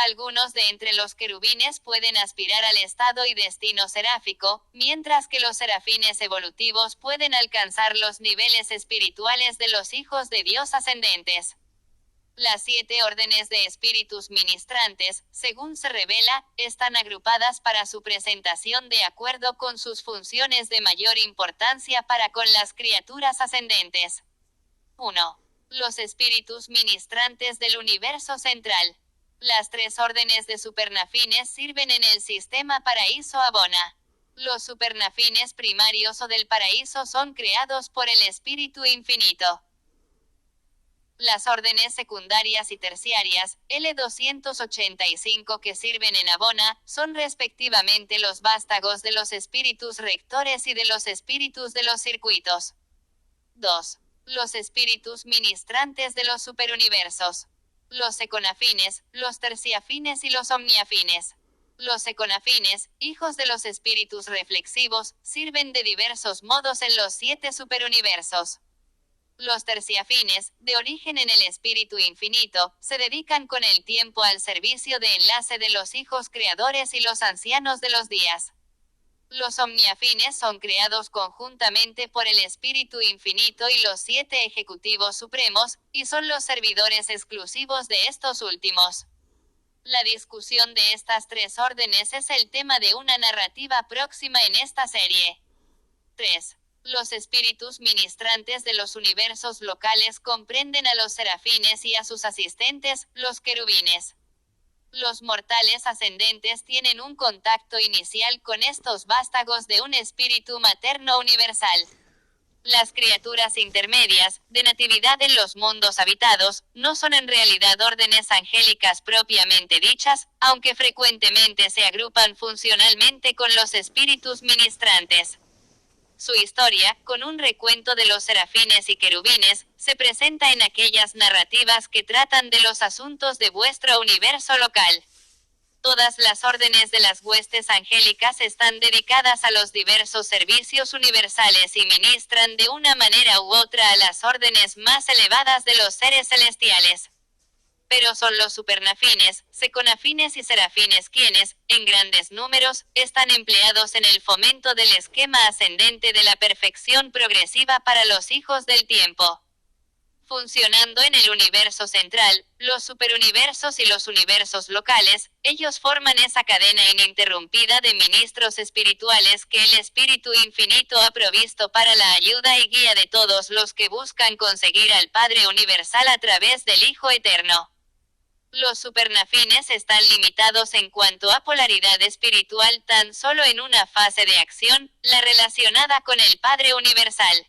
Algunos de entre los querubines pueden aspirar al estado y destino seráfico, mientras que los serafines evolutivos pueden alcanzar los niveles espirituales de los hijos de Dios ascendentes. Las 7 órdenes de espíritus ministrantes, según se revela, están agrupadas para su presentación de acuerdo con sus funciones de mayor importancia para con las criaturas ascendentes. 1. Los espíritus ministrantes del universo central. Las 3 órdenes de supernafines sirven en el sistema paraíso Abona. Los supernafines primarios o del paraíso son creados por el Espíritu Infinito. Las órdenes secundarias y terciarias, L285 que sirven en Abona, son respectivamente los vástagos de los espíritus rectores y de los espíritus de los circuitos. 2. Los espíritus ministrantes de los superuniversos. Los econafines, los terciafines y los omniafines. Los econafines, hijos de los espíritus reflexivos, sirven de diversos modos en los 7 superuniversos. Los terciafines, de origen en el espíritu infinito, se dedican con el tiempo al servicio de enlace de los hijos creadores y los ancianos de los días. Los omniafines son creados conjuntamente por el Espíritu Infinito y los 7 ejecutivos supremos, y son los servidores exclusivos de estos últimos. La discusión de estas 3 órdenes es el tema de una narrativa próxima en esta serie. 3. Los espíritus ministrantes de los universos locales comprenden a los serafines y a sus asistentes, los querubines. Los mortales ascendentes tienen un contacto inicial con estos vástagos de un espíritu materno universal. Las criaturas intermedias, de natividad en los mundos habitados, no son en realidad órdenes angélicas propiamente dichas, aunque frecuentemente se agrupan funcionalmente con los espíritus ministrantes. Su historia, con un recuento de los serafines y querubines, se presenta en aquellas narrativas que tratan de los asuntos de vuestro universo local. Todas las órdenes de las huestes angélicas están dedicadas a los diversos servicios universales y ministran de una manera u otra a las órdenes más elevadas de los seres celestiales. Pero son los supernafines, seconafines y serafines quienes, en grandes números, están empleados en el fomento del esquema ascendente de la perfección progresiva para los hijos del tiempo. Funcionando en el universo central, los superuniversos y los universos locales, ellos forman esa cadena ininterrumpida de ministros espirituales que el Espíritu Infinito ha provisto para la ayuda y guía de todos los que buscan conseguir al Padre Universal a través del Hijo Eterno. Los supernafines están limitados en cuanto a polaridad espiritual tan solo en una fase de acción, la relacionada con el Padre Universal.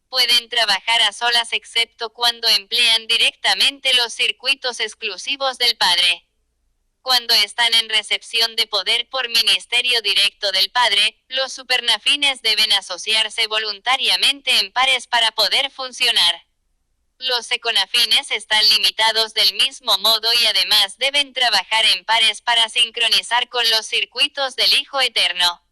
Pueden trabajar a solas excepto cuando emplean directamente los circuitos exclusivos del Padre. Cuando están en recepción de poder por ministerio directo del Padre, los supernafines deben asociarse voluntariamente en pares para poder funcionar. Los econafines están limitados del mismo modo y además deben trabajar en pares para sincronizar con los circuitos del Hijo Eterno.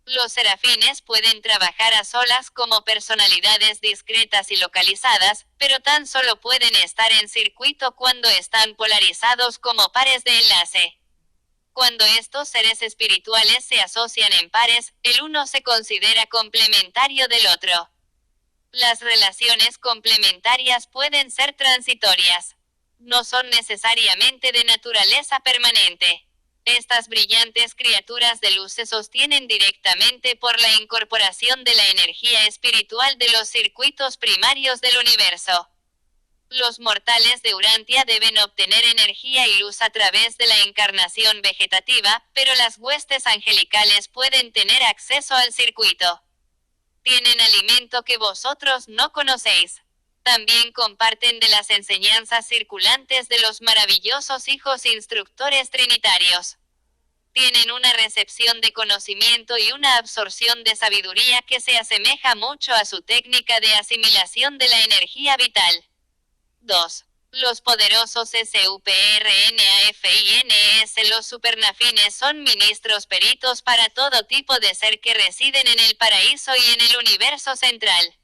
Los serafines pueden trabajar a solas como personalidades discretas y localizadas, pero tan solo pueden estar en circuito cuando están polarizados como pares de enlace. Cuando estos seres espirituales se asocian en pares, el uno se considera complementario del otro. Las relaciones complementarias pueden ser transitorias. No son necesariamente de naturaleza permanente. Estas brillantes criaturas de luz se sostienen directamente por la incorporación de la energía espiritual de los circuitos primarios del universo. Los mortales de Urantia deben obtener energía y luz a través de la encarnación vegetativa, pero las huestes angelicales pueden tener acceso al circuito. Tienen alimento que vosotros no conocéis. También comparten de las enseñanzas circulantes de los maravillosos hijos instructores trinitarios. Tienen una recepción de conocimiento y una absorción de sabiduría que se asemeja mucho a su técnica de asimilación de la energía vital. 2. Los poderosos SUPRNAFINS. Los supernafines son ministros peritos para todo tipo de ser que residen en el paraíso y en el universo central.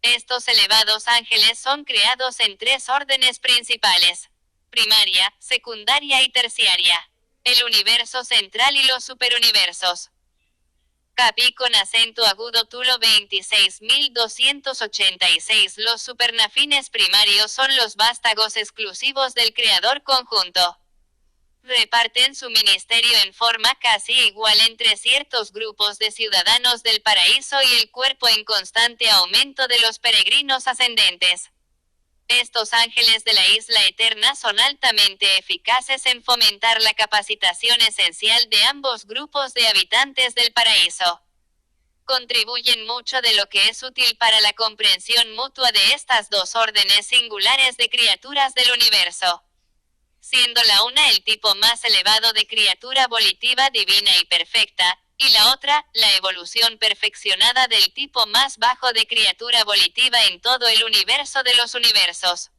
Estos elevados ángeles son creados en 3 órdenes principales. primaria, secundaria y terciaria. El universo central y los superuniversos. Capi con acento agudo Tulo 26.286. Los supernafines primarios son los vástagos exclusivos del creador conjunto. Reparten su ministerio en forma casi igual entre ciertos grupos de ciudadanos del paraíso y el cuerpo en constante aumento de los peregrinos ascendentes. Estos ángeles de la isla eterna son altamente eficaces en fomentar la capacitación esencial de ambos grupos de habitantes del paraíso. Contribuyen mucho de lo que es útil para la comprensión mutua de estas dos órdenes singulares de criaturas del universo. Siendo la una el tipo más elevado de criatura volitiva divina y perfecta, y la otra, la evolución perfeccionada del tipo más bajo de criatura volitiva en todo el universo de los universos.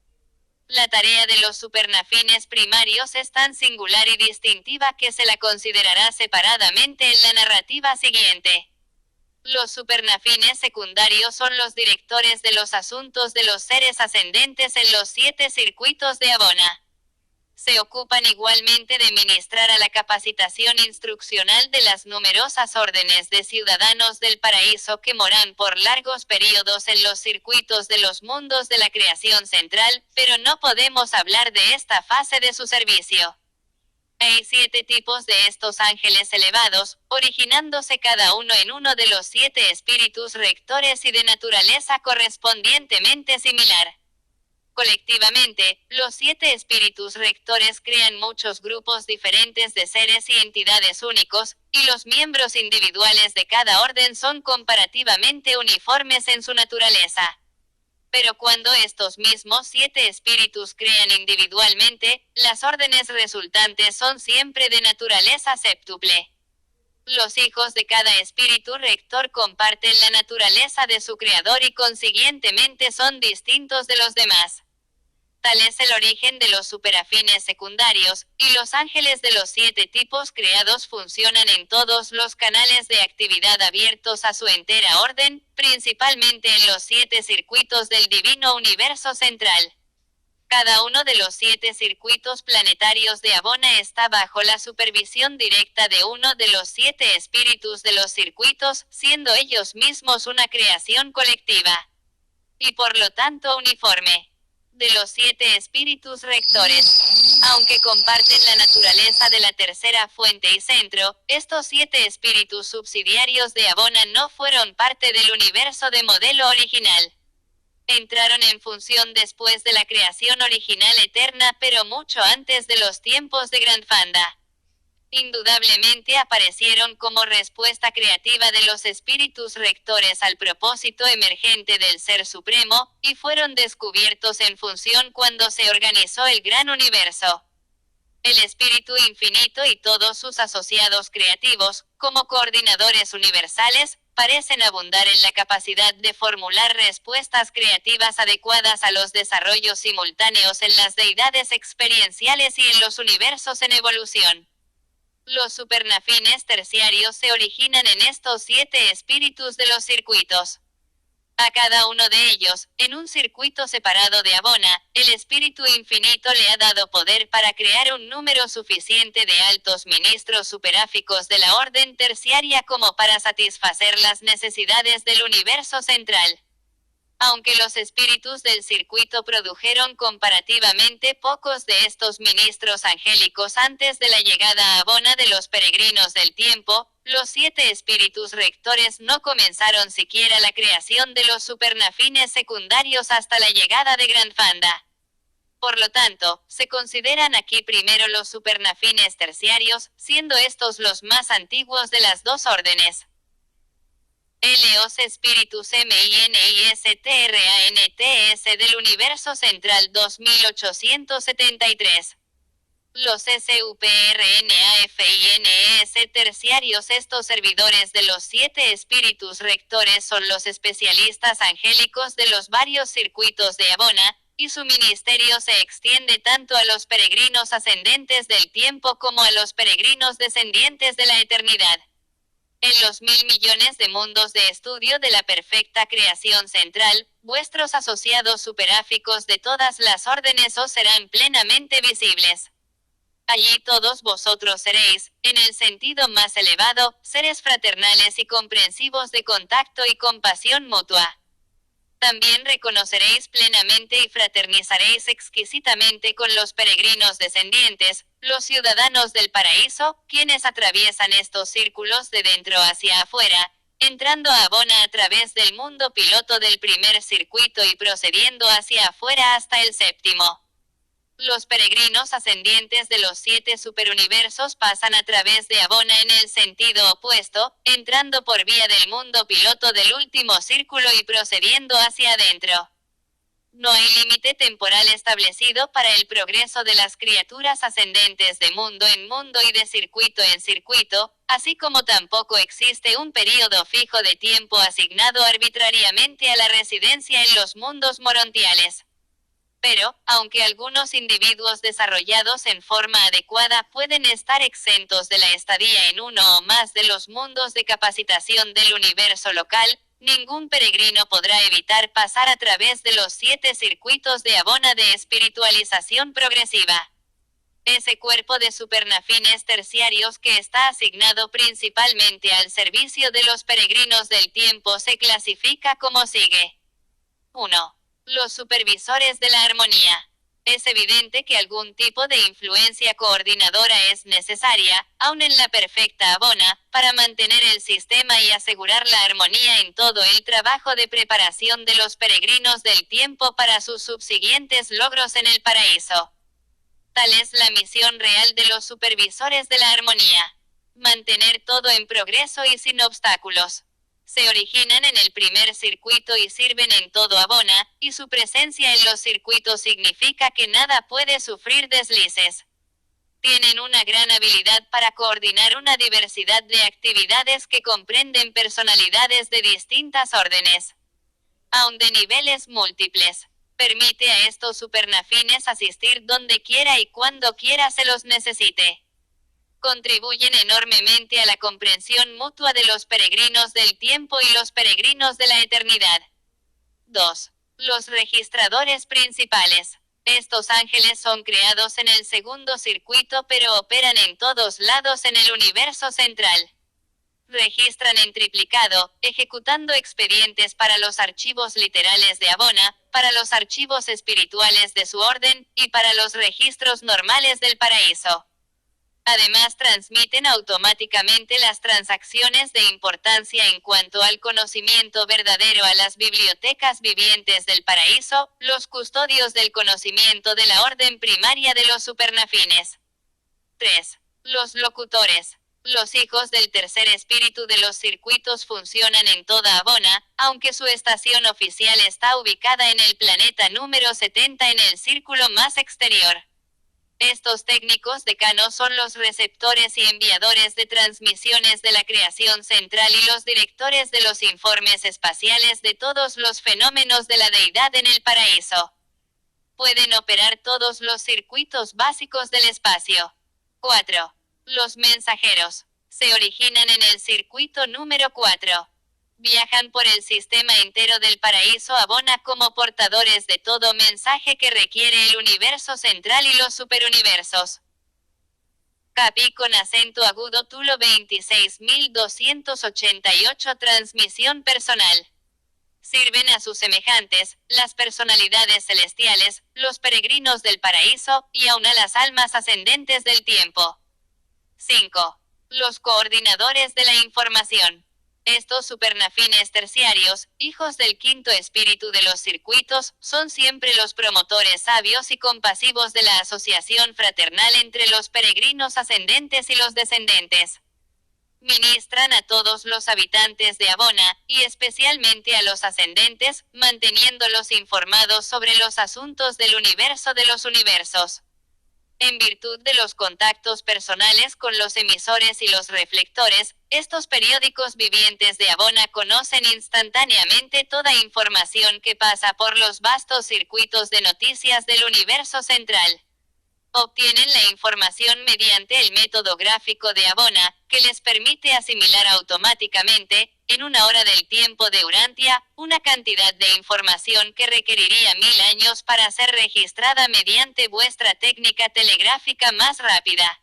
La tarea de los supernafines primarios es tan singular y distintiva que se la considerará separadamente en la narrativa siguiente. Los supernafines secundarios son los directores de los asuntos de los seres ascendentes en los 7 circuitos de Abona. Se ocupan igualmente de ministrar a la capacitación instruccional de las numerosas órdenes de ciudadanos del paraíso que moran por largos periodos en los circuitos de los mundos de la creación central, pero no podemos hablar de esta fase de su servicio. Hay 7 tipos de estos ángeles elevados, originándose cada uno en uno de los 7 espíritus rectores y de naturaleza correspondientemente similar. Colectivamente, los 7 espíritus rectores crean muchos grupos diferentes de seres y entidades únicos, y los miembros individuales de cada orden son comparativamente uniformes en su naturaleza. Pero cuando estos mismos 7 espíritus crean individualmente, las órdenes resultantes son siempre de naturaleza séptuple. Los hijos de cada espíritu rector comparten la naturaleza de su creador y consiguientemente son distintos de los demás. Tal es el origen de los superafines secundarios, y los ángeles de los 7 tipos creados funcionan en todos los canales de actividad abiertos a su entera orden, principalmente en los 7 circuitos del divino universo central. Cada uno de los 7 circuitos planetarios de Abona está bajo la supervisión directa de uno de los 7 espíritus de los circuitos, siendo ellos mismos una creación colectiva. Y por lo tanto uniforme. De los 7 espíritus rectores. Aunque comparten la naturaleza de la tercera fuente y centro, estos 7 espíritus subsidiarios de Abona no fueron parte del universo de modelo original. Entraron en función después de la creación original eterna, pero mucho antes de los tiempos de Grandfanda. Indudablemente aparecieron como respuesta creativa de los espíritus rectores al propósito emergente del Ser Supremo, y fueron descubiertos en función cuando se organizó el gran universo. El Espíritu Infinito y todos sus asociados creativos, como coordinadores universales, parecen abundar en la capacidad de formular respuestas creativas adecuadas a los desarrollos simultáneos en las deidades experienciales y en los universos en evolución. Los supernafines terciarios se originan en estos 7 espíritus de los circuitos. A cada uno de ellos, en un circuito separado de Abona, el Espíritu Infinito le ha dado poder para crear un número suficiente de altos ministros superáficos de la orden terciaria como para satisfacer las necesidades del universo central. Aunque los espíritus del circuito produjeron comparativamente pocos de estos ministros angélicos antes de la llegada a Abona de los peregrinos del tiempo, los 7 espíritus rectores no comenzaron siquiera la creación de los supernafines secundarios hasta la llegada de Grandfanda. Por lo tanto, se consideran aquí primero los supernafines terciarios, siendo estos los más antiguos de las dos órdenes. Los espíritus MINISTRANTS del universo central 2873. Los SUPRNAFINES terciarios. Estos servidores de los 7 espíritus rectores son los especialistas angélicos de los varios circuitos de Abona, y su ministerio se extiende tanto a los peregrinos ascendentes del tiempo como a los peregrinos descendientes de la eternidad. En los 1.000 millones de mundos de estudio de la perfecta creación central, vuestros asociados superáficos de todas las órdenes os serán plenamente visibles. Allí todos vosotros seréis, en el sentido más elevado, seres fraternales y comprensivos de contacto y compasión mutua. También reconoceréis plenamente y fraternizaréis exquisitamente con los peregrinos descendientes, los ciudadanos del paraíso, quienes atraviesan estos círculos de dentro hacia afuera, entrando a Abona a través del mundo piloto del primer circuito y procediendo hacia afuera hasta el séptimo. Los peregrinos ascendientes de los 7 superuniversos pasan a través de Abona en el sentido opuesto, entrando por vía del mundo piloto del último círculo y procediendo hacia adentro. No hay límite temporal establecido para el progreso de las criaturas ascendentes de mundo en mundo y de circuito en circuito, así como tampoco existe un período fijo de tiempo asignado arbitrariamente a la residencia en los mundos morontiales. Pero, aunque algunos individuos desarrollados en forma adecuada pueden estar exentos de la estadía en uno o más de los mundos de capacitación del universo local, ningún peregrino podrá evitar pasar a través de los 7 circuitos de Abona de espiritualización progresiva. Ese cuerpo de supernafines terciarios que está asignado principalmente al servicio de los peregrinos del tiempo se clasifica como sigue. 1. Los supervisores de la armonía. Es evidente que algún tipo de influencia coordinadora es necesaria, aun en la perfecta Abona, para mantener el sistema y asegurar la armonía en todo el trabajo de preparación de los peregrinos del tiempo para sus subsiguientes logros en el paraíso. Tal es la misión real de los supervisores de la armonía. Mantener todo en progreso y sin obstáculos. Se originan en el primer circuito y sirven en todo Abona, y su presencia en los circuitos significa que nada puede sufrir deslices. Tienen una gran habilidad para coordinar una diversidad de actividades que comprenden personalidades de distintas órdenes, aun de niveles múltiples. Permite a estos supernafines asistir donde quiera y cuando quiera se los necesite. Contribuyen enormemente a la comprensión mutua de los peregrinos del tiempo y los peregrinos de la eternidad. 2. Los registradores principales. Estos ángeles son creados en el segundo circuito pero operan en todos lados en el universo central. Registran en triplicado, ejecutando expedientes para los archivos literales de Abona, para los archivos espirituales de su orden, y para los registros normales del paraíso. Además transmiten automáticamente las transacciones de importancia en cuanto al conocimiento verdadero a las bibliotecas vivientes del paraíso, los custodios del conocimiento de la orden primaria de los supernafines. 3. Los locutores. Los hijos del tercer espíritu de los circuitos funcionan en toda Abona, aunque su estación oficial está ubicada en el planeta número 70 en el círculo más exterior. Estos técnicos decanos son los receptores y enviadores de transmisiones de la creación central y los directores de los informes espaciales de todos los fenómenos de la deidad en el paraíso. Pueden operar todos los circuitos básicos del espacio. 4. Los mensajeros. Se originan en el circuito número 4. Viajan por el sistema entero del paraíso Abona como portadores de todo mensaje que requiere el universo central y los superuniversos. Capi con acento agudo Tulo 26288 Transmisión personal. Sirven a sus semejantes, las personalidades celestiales, los peregrinos del paraíso, y aun a las almas ascendentes del tiempo. 5. Los coordinadores de la información. Estos supernafines terciarios, hijos del quinto espíritu de los circuitos, son siempre los promotores sabios y compasivos de la asociación fraternal entre los peregrinos ascendentes y los descendentes. Ministran a todos los habitantes de Abona, y especialmente a los ascendentes, manteniéndolos informados sobre los asuntos del universo de los universos. En virtud de los contactos personales con los emisores y los reflectores, estos periódicos vivientes de Abona conocen instantáneamente toda información que pasa por los vastos circuitos de noticias del universo central. Obtienen la información mediante el método gráfico de Abona, que les permite asimilar automáticamente, en una hora del tiempo de Urantia, una cantidad de información que requeriría 1000 años para ser registrada mediante vuestra técnica telegráfica más rápida.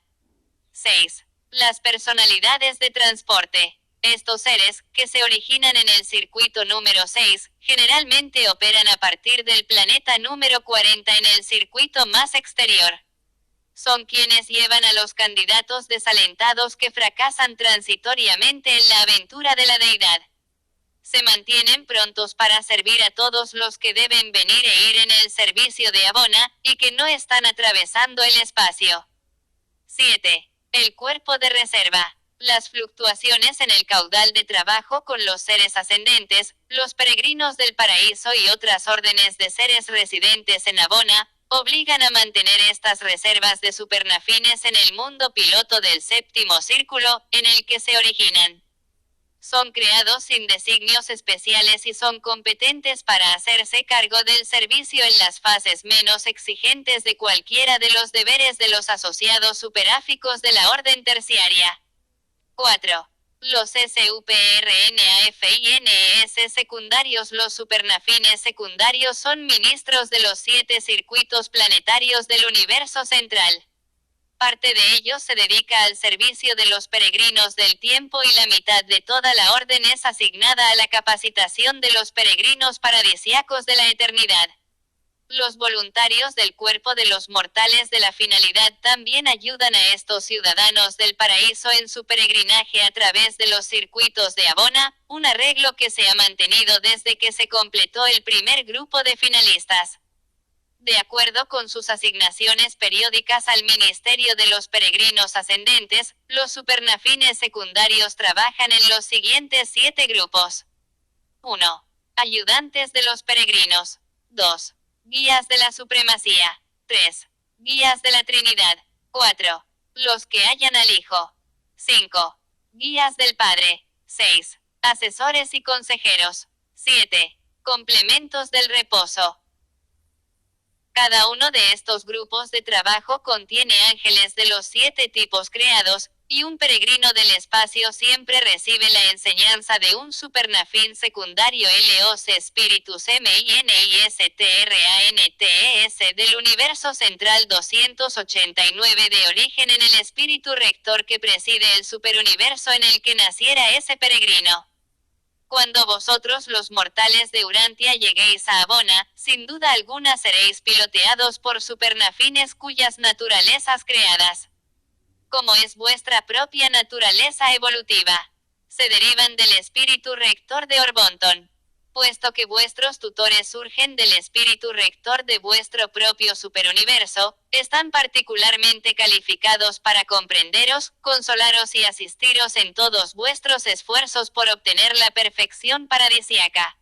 6. Las personalidades de transporte. Estos seres, que se originan en el circuito número 6, generalmente operan a partir del planeta número 40 en el circuito más exterior. Son quienes llevan a los candidatos desalentados que fracasan transitoriamente en la aventura de la deidad. Se mantienen prontos para servir a todos los que deben venir e ir en el servicio de Abona, y que no están atravesando el espacio. 7. El cuerpo de reserva. Las fluctuaciones en el caudal de trabajo con los seres ascendentes, los peregrinos del paraíso y otras órdenes de seres residentes en Abona, obligan a mantener estas reservas de supernafines en el mundo piloto del séptimo círculo, en el que se originan. Son creados sin designios especiales y son competentes para hacerse cargo del servicio en las fases menos exigentes de cualquiera de los deberes de los asociados superáficos de la orden terciaria. 4. Los SUPRNAFINES secundarios. Los supernafines secundarios son ministros de los 7 circuitos planetarios del universo central. Parte de ellos se dedica al servicio de los peregrinos del tiempo y la mitad de toda la orden es asignada a la capacitación de los peregrinos paradisíacos de la eternidad. Los voluntarios del cuerpo de los mortales de la finalidad también ayudan a estos ciudadanos del paraíso en su peregrinaje a través de los circuitos de Abona, un arreglo que se ha mantenido desde que se completó el primer grupo de finalistas. De acuerdo con sus asignaciones periódicas al Ministerio de los Peregrinos Ascendentes, los supernafines secundarios trabajan en los siguientes 7 grupos. 1. Ayudantes de los peregrinos. 2. Guías de la supremacía. 3. Guías de la Trinidad. 4. Los que hallan al Hijo. 5. Guías del Padre. 6. Asesores y consejeros. 7. Complementos del reposo. Cada uno de estos grupos de trabajo contiene ángeles de los 7 tipos creados, y un peregrino del espacio siempre recibe la enseñanza de un supernafín secundario Los Spiritus Ministrantes del universo central 289 de origen en el espíritu rector que preside el superuniverso en el que naciera ese peregrino. Cuando vosotros los mortales de Urantia lleguéis a Abona, sin duda alguna seréis piloteados por supernafines cuyas naturalezas creadas, como es vuestra propia naturaleza evolutiva, se derivan del espíritu rector de Orbonton. Puesto que vuestros tutores surgen del espíritu rector de vuestro propio superuniverso, están particularmente calificados para comprenderos, consolaros y asistiros en todos vuestros esfuerzos por obtener la perfección paradisíaca.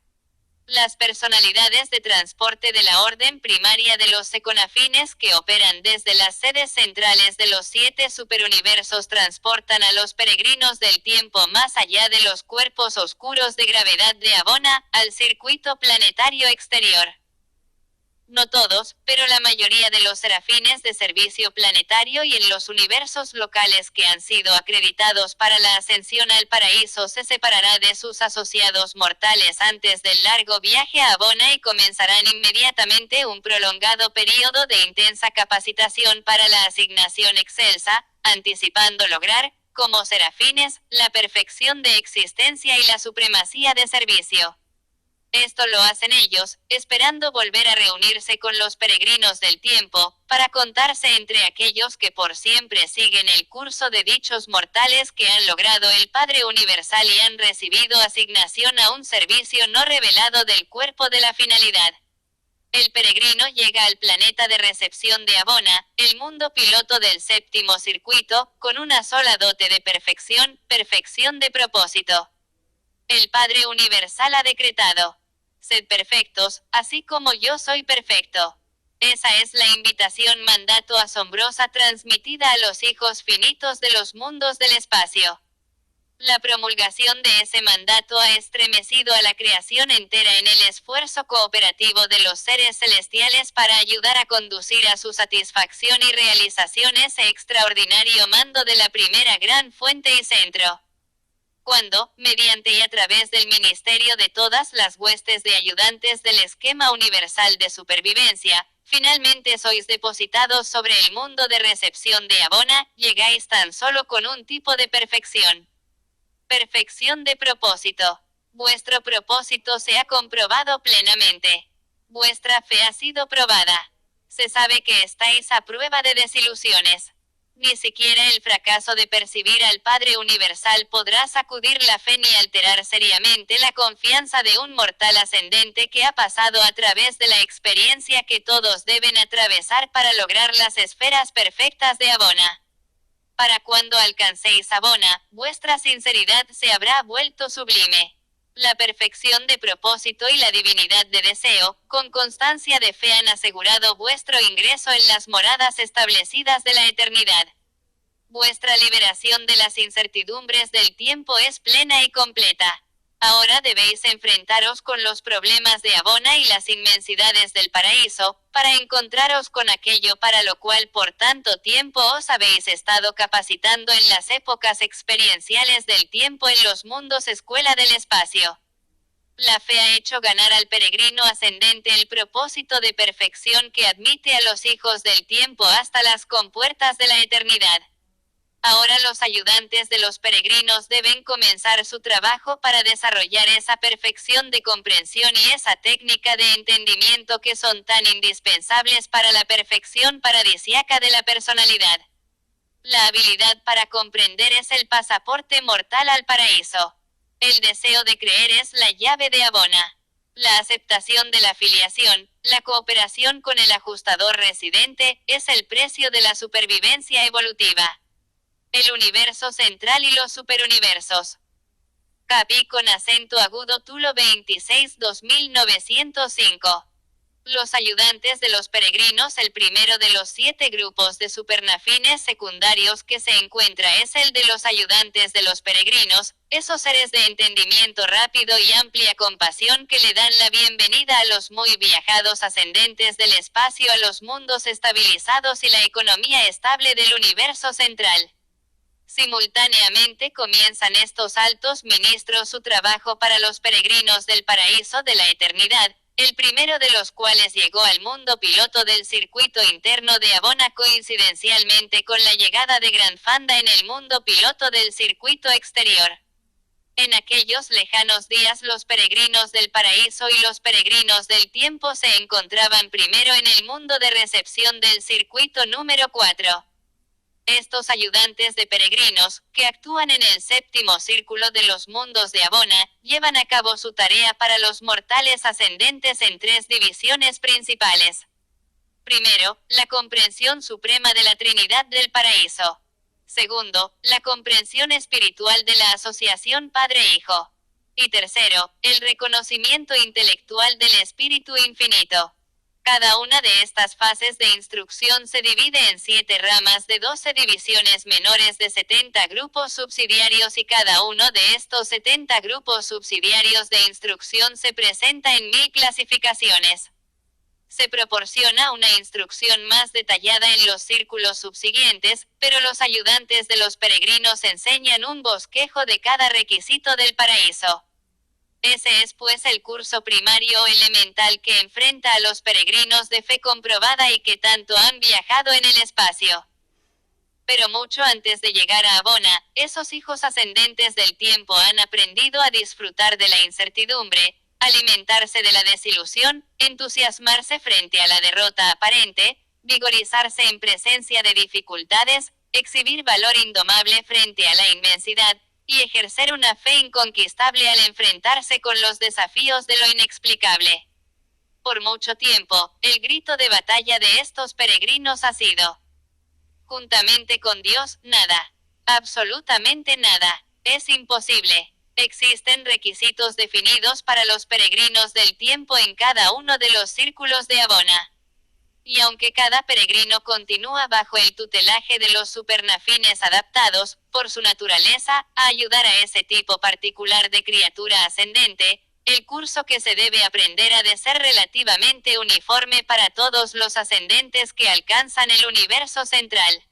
Las personalidades de transporte de la orden primaria de los seconafines que operan desde las sedes centrales de los 7 superuniversos transportan a los peregrinos del tiempo más allá de los cuerpos oscuros de gravedad de Abona, al circuito planetario exterior. No todos, pero la mayoría de los serafines de servicio planetario y en los universos locales que han sido acreditados para la ascensión al paraíso se separará de sus asociados mortales antes del largo viaje a Abona y comenzarán inmediatamente un prolongado periodo de intensa capacitación para la asignación excelsa, anticipando lograr, como serafines, la perfección de existencia y la supremacía de servicio. Esto lo hacen ellos, esperando volver a reunirse con los peregrinos del tiempo, para contarse entre aquellos que por siempre siguen el curso de dichos mortales que han logrado el Padre Universal y han recibido asignación a un servicio no revelado del cuerpo de la finalidad. El peregrino llega al planeta de recepción de Abona, el mundo piloto del séptimo circuito, con una sola dote de perfección, perfección de propósito. El Padre Universal ha decretado: sed perfectos, así como yo soy perfecto. Esa es la invitación mandato asombrosa transmitida a los hijos finitos de los mundos del espacio. La promulgación de ese mandato ha estremecido a la creación entera en el esfuerzo cooperativo de los seres celestiales para ayudar a conducir a su satisfacción y realización ese extraordinario mando de la primera gran fuente y centro. Cuando, mediante y a través del ministerio de todas las huestes de ayudantes del esquema universal de supervivencia, finalmente sois depositados sobre el mundo de recepción de Abona, llegáis tan solo con un tipo de perfección. Perfección de propósito. Vuestro propósito se ha comprobado plenamente. Vuestra fe ha sido probada. Se sabe que estáis a prueba de desilusiones. Ni siquiera el fracaso de percibir al Padre Universal podrá sacudir la fe ni alterar seriamente la confianza de un mortal ascendente que ha pasado a través de la experiencia que todos deben atravesar para lograr las esferas perfectas de Abona. Para cuando alcancéis Abona, vuestra sinceridad se habrá vuelto sublime. La perfección de propósito y la divinidad de deseo, con constancia de fe han asegurado vuestro ingreso en las moradas establecidas de la eternidad. Vuestra liberación de las incertidumbres del tiempo es plena y completa. Ahora debéis enfrentaros con los problemas de Abona y las inmensidades del paraíso, para encontraros con aquello para lo cual por tanto tiempo os habéis estado capacitando en las épocas experienciales del tiempo en los mundos escuela del espacio. La fe ha hecho ganar al peregrino ascendente el propósito de perfección que admite a los hijos del tiempo hasta las compuertas de la eternidad. Ahora los ayudantes de los peregrinos deben comenzar su trabajo para desarrollar esa perfección de comprensión y esa técnica de entendimiento que son tan indispensables para la perfección paradisíaca de la personalidad. La habilidad para comprender es el pasaporte mortal al paraíso. El deseo de creer es la llave de Abona. La aceptación de la filiación, la cooperación con el ajustador residente, es el precio de la supervivencia evolutiva. El universo central y los superuniversos. Capi con acento agudo Tulo 26 2905. Los ayudantes de los peregrinos. El primero de los 7 grupos de supernafines secundarios que se encuentra es el de los ayudantes de los peregrinos, esos seres de entendimiento rápido y amplia compasión que le dan la bienvenida a los muy viajados ascendentes del espacio, a los mundos estabilizados y la economía estable del universo central. Simultáneamente comienzan estos altos ministros su trabajo para los peregrinos del paraíso de la eternidad, el primero de los cuales llegó al mundo piloto del circuito interno de Abona coincidencialmente con la llegada de Gran Fanda en el mundo piloto del circuito exterior. En aquellos lejanos días los peregrinos del paraíso y los peregrinos del tiempo se encontraban primero en el mundo de recepción del circuito número 4. Estos ayudantes de peregrinos, que actúan en el séptimo círculo de los mundos de Abona, llevan a cabo su tarea para los mortales ascendentes en 3 divisiones principales. Primero, la comprensión suprema de la Trinidad del Paraíso. Segundo, la comprensión espiritual de la asociación Padre-Hijo. Y tercero, el reconocimiento intelectual del Espíritu Infinito. Cada una de estas fases de instrucción se divide en 7 ramas de 12 divisiones menores de 70 grupos subsidiarios y cada uno de estos 70 grupos subsidiarios de instrucción se presenta en 1000 clasificaciones. Se proporciona una instrucción más detallada en los círculos subsiguientes, pero los ayudantes de los peregrinos enseñan un bosquejo de cada requisito del paraíso. Ese es pues el curso primario o elemental que enfrenta a los peregrinos de fe comprobada y que tanto han viajado en el espacio. Pero mucho antes de llegar a Abona, esos hijos ascendentes del tiempo han aprendido a disfrutar de la incertidumbre, alimentarse de la desilusión, entusiasmarse frente a la derrota aparente, vigorizarse en presencia de dificultades, exhibir valor indomable frente a la inmensidad, y ejercer una fe inconquistable al enfrentarse con los desafíos de lo inexplicable. Por mucho tiempo, el grito de batalla de estos peregrinos ha sido: juntamente con Dios, nada. Absolutamente nada. Es imposible. Existen requisitos definidos para los peregrinos del tiempo en cada uno de los círculos de Abona. Y aunque cada peregrino continúa bajo el tutelaje de los supernafines adaptados, por su naturaleza, a ayudar a ese tipo particular de criatura ascendente, el curso que se debe aprender ha de ser relativamente uniforme para todos los ascendentes que alcanzan el universo central.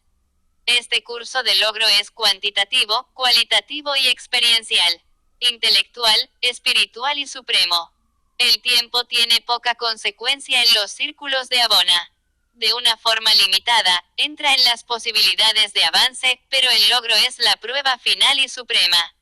Este curso de logro es cuantitativo, cualitativo y experiencial, intelectual, espiritual y supremo. El tiempo tiene poca consecuencia en los círculos de Abona. De una forma limitada, entra en las posibilidades de avance, pero el logro es la prueba final y suprema.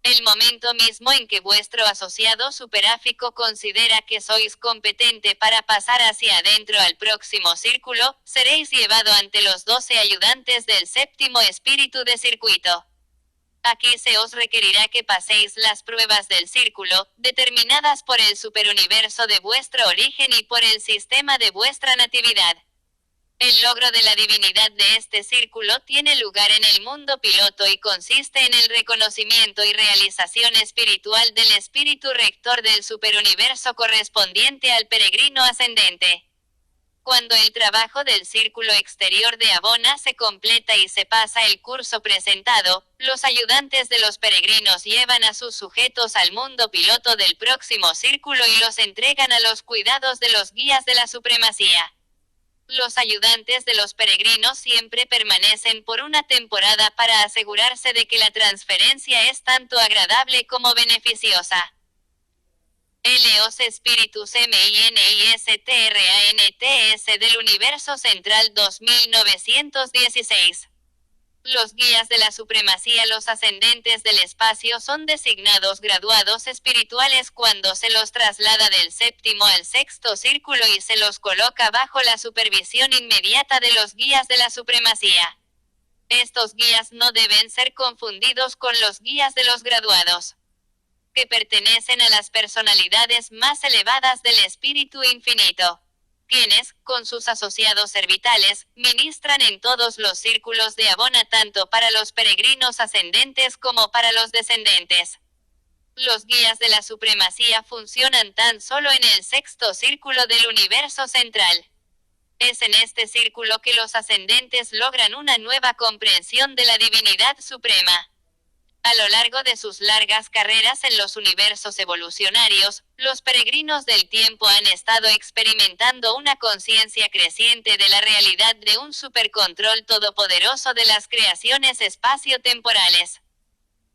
El momento mismo en que vuestro asociado superáfico considera que sois competente para pasar hacia adentro al próximo círculo, seréis llevado ante los 12 ayudantes del séptimo espíritu de circuito. Aquí se os requerirá que paséis las pruebas del círculo, determinadas por el superuniverso de vuestro origen y por el sistema de vuestra natividad. El logro de la divinidad de este círculo tiene lugar en el mundo piloto y consiste en el reconocimiento y realización espiritual del espíritu rector del superuniverso correspondiente al peregrino ascendente. Cuando el trabajo del círculo exterior de Abona se completa y se pasa el curso presentado, los ayudantes de los peregrinos llevan a sus sujetos al mundo piloto del próximo círculo y los entregan a los cuidados de los guías de la supremacía. Los ayudantes de los peregrinos siempre permanecen por una temporada para asegurarse de que la transferencia es tanto agradable como beneficiosa. Los Spiritus Ministrantes del Universo Central 2916. Los guías de la supremacía, los ascendentes del espacio, son designados graduados espirituales cuando se los traslada del séptimo al sexto círculo y se los coloca bajo la supervisión inmediata de los guías de la supremacía. Estos guías no deben ser confundidos con los guías de los graduados, que pertenecen a las personalidades más elevadas del Espíritu Infinito, quienes, con sus asociados servitales, ministran en todos los círculos de Abona tanto para los peregrinos ascendentes como para los descendentes. Los guías de la supremacía funcionan tan solo en el sexto círculo del universo central. Es en este círculo que los ascendentes logran una nueva comprensión de la divinidad suprema. A lo largo de sus largas carreras en los universos evolucionarios, los peregrinos del tiempo han estado experimentando una conciencia creciente de la realidad de un supercontrol todopoderoso de las creaciones espacio-temporales.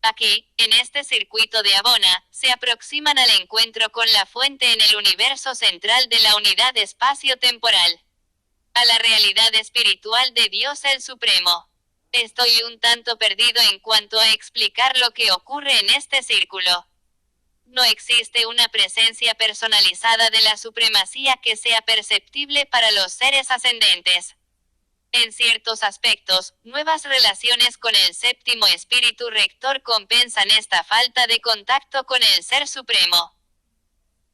Aquí, en este circuito de Abona, se aproximan al encuentro con la fuente en el universo central de la unidad espacio-temporal, a la realidad espiritual de Dios el Supremo. Estoy un tanto perdido en cuanto a explicar lo que ocurre en este círculo. No existe una presencia personalizada de la supremacía que sea perceptible para los seres ascendentes. En ciertos aspectos, nuevas relaciones con el séptimo espíritu rector compensan esta falta de contacto con el Ser Supremo.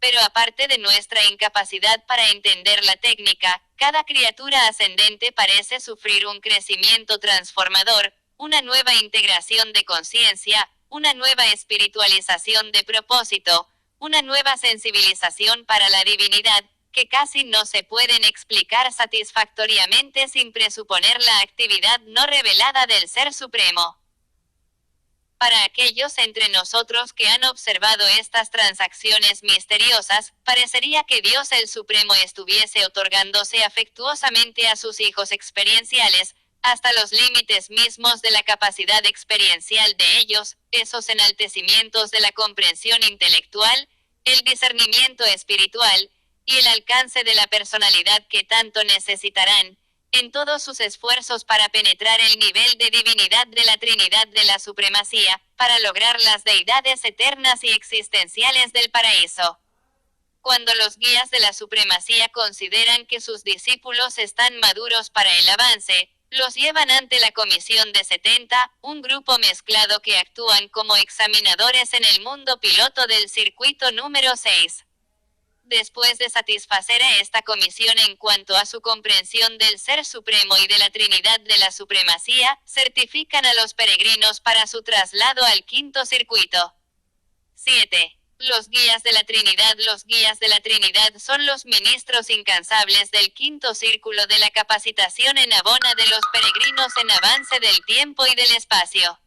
Pero aparte de nuestra incapacidad para entender la técnica, cada criatura ascendente parece sufrir un crecimiento transformador, una nueva integración de conciencia, una nueva espiritualización de propósito, una nueva sensibilización para la divinidad, que casi no se pueden explicar satisfactoriamente sin presuponer la actividad no revelada del Ser Supremo. Para aquellos entre nosotros que han observado estas transacciones misteriosas, parecería que Dios el Supremo estuviese otorgándose afectuosamente a sus hijos experienciales, hasta los límites mismos de la capacidad experiencial de ellos, esos enaltecimientos de la comprensión intelectual, el discernimiento espiritual, y el alcance de la personalidad que tanto necesitarán, en todos sus esfuerzos para penetrar el nivel de divinidad de la Trinidad de la Supremacía, para lograr las deidades eternas y existenciales del paraíso. Cuando los guías de la Supremacía consideran que sus discípulos están maduros para el avance, los llevan ante la Comisión de 70, un grupo mezclado que actúan como examinadores en el mundo piloto del circuito número 6. Después de satisfacer a esta comisión en cuanto a su comprensión del Ser Supremo y de la Trinidad de la Supremacía, certifican a los peregrinos para su traslado al quinto circuito. 7. Los guías de la Trinidad. Los guías de la Trinidad son los ministros incansables del quinto círculo de la capacitación en Abona de los peregrinos en avance del tiempo y del espacio.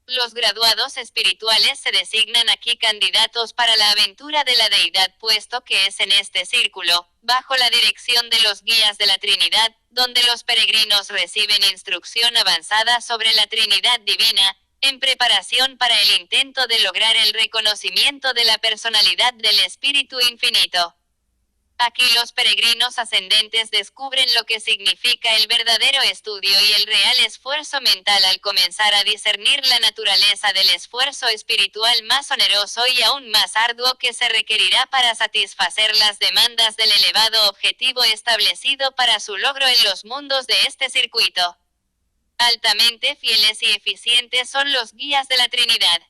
Los graduados espirituales se designan aquí candidatos para la aventura de la deidad, puesto que es en este círculo, bajo la dirección de los guías de la Trinidad, donde los peregrinos reciben instrucción avanzada sobre la Trinidad divina, en preparación para el intento de lograr el reconocimiento de la personalidad del Espíritu Infinito. Aquí los peregrinos ascendentes descubren lo que significa el verdadero estudio y el real esfuerzo mental al comenzar a discernir la naturaleza del esfuerzo espiritual más oneroso y aún más arduo que se requerirá para satisfacer las demandas del elevado objetivo establecido para su logro en los mundos de este circuito. Altamente fieles y eficientes son los guías de la Trinidad.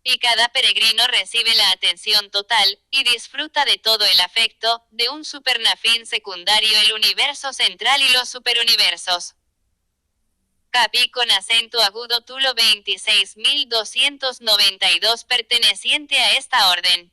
Y cada peregrino recibe la atención total, y disfruta de todo el afecto, de un supernafín secundario, el universo central y los superuniversos. Capi con acento agudo Tulo 26.292 perteneciente a esta orden.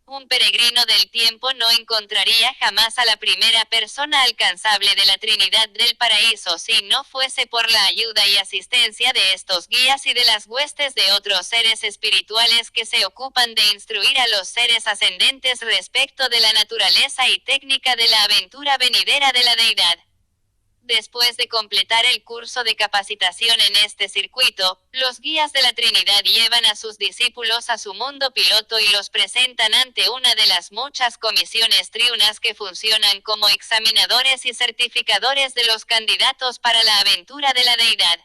Un peregrino del tiempo no encontraría jamás a la primera persona alcanzable de la Trinidad del paraíso si no fuese por la ayuda y asistencia de estos guías y de las huestes de otros seres espirituales que se ocupan de instruir a los seres ascendentes respecto de la naturaleza y técnica de la aventura venidera de la deidad. Después de completar el curso de capacitación en este circuito, los guías de la Trinidad llevan a sus discípulos a su mundo piloto y los presentan ante una de las muchas comisiones triunas que funcionan como examinadores y certificadores de los candidatos para la aventura de la deidad.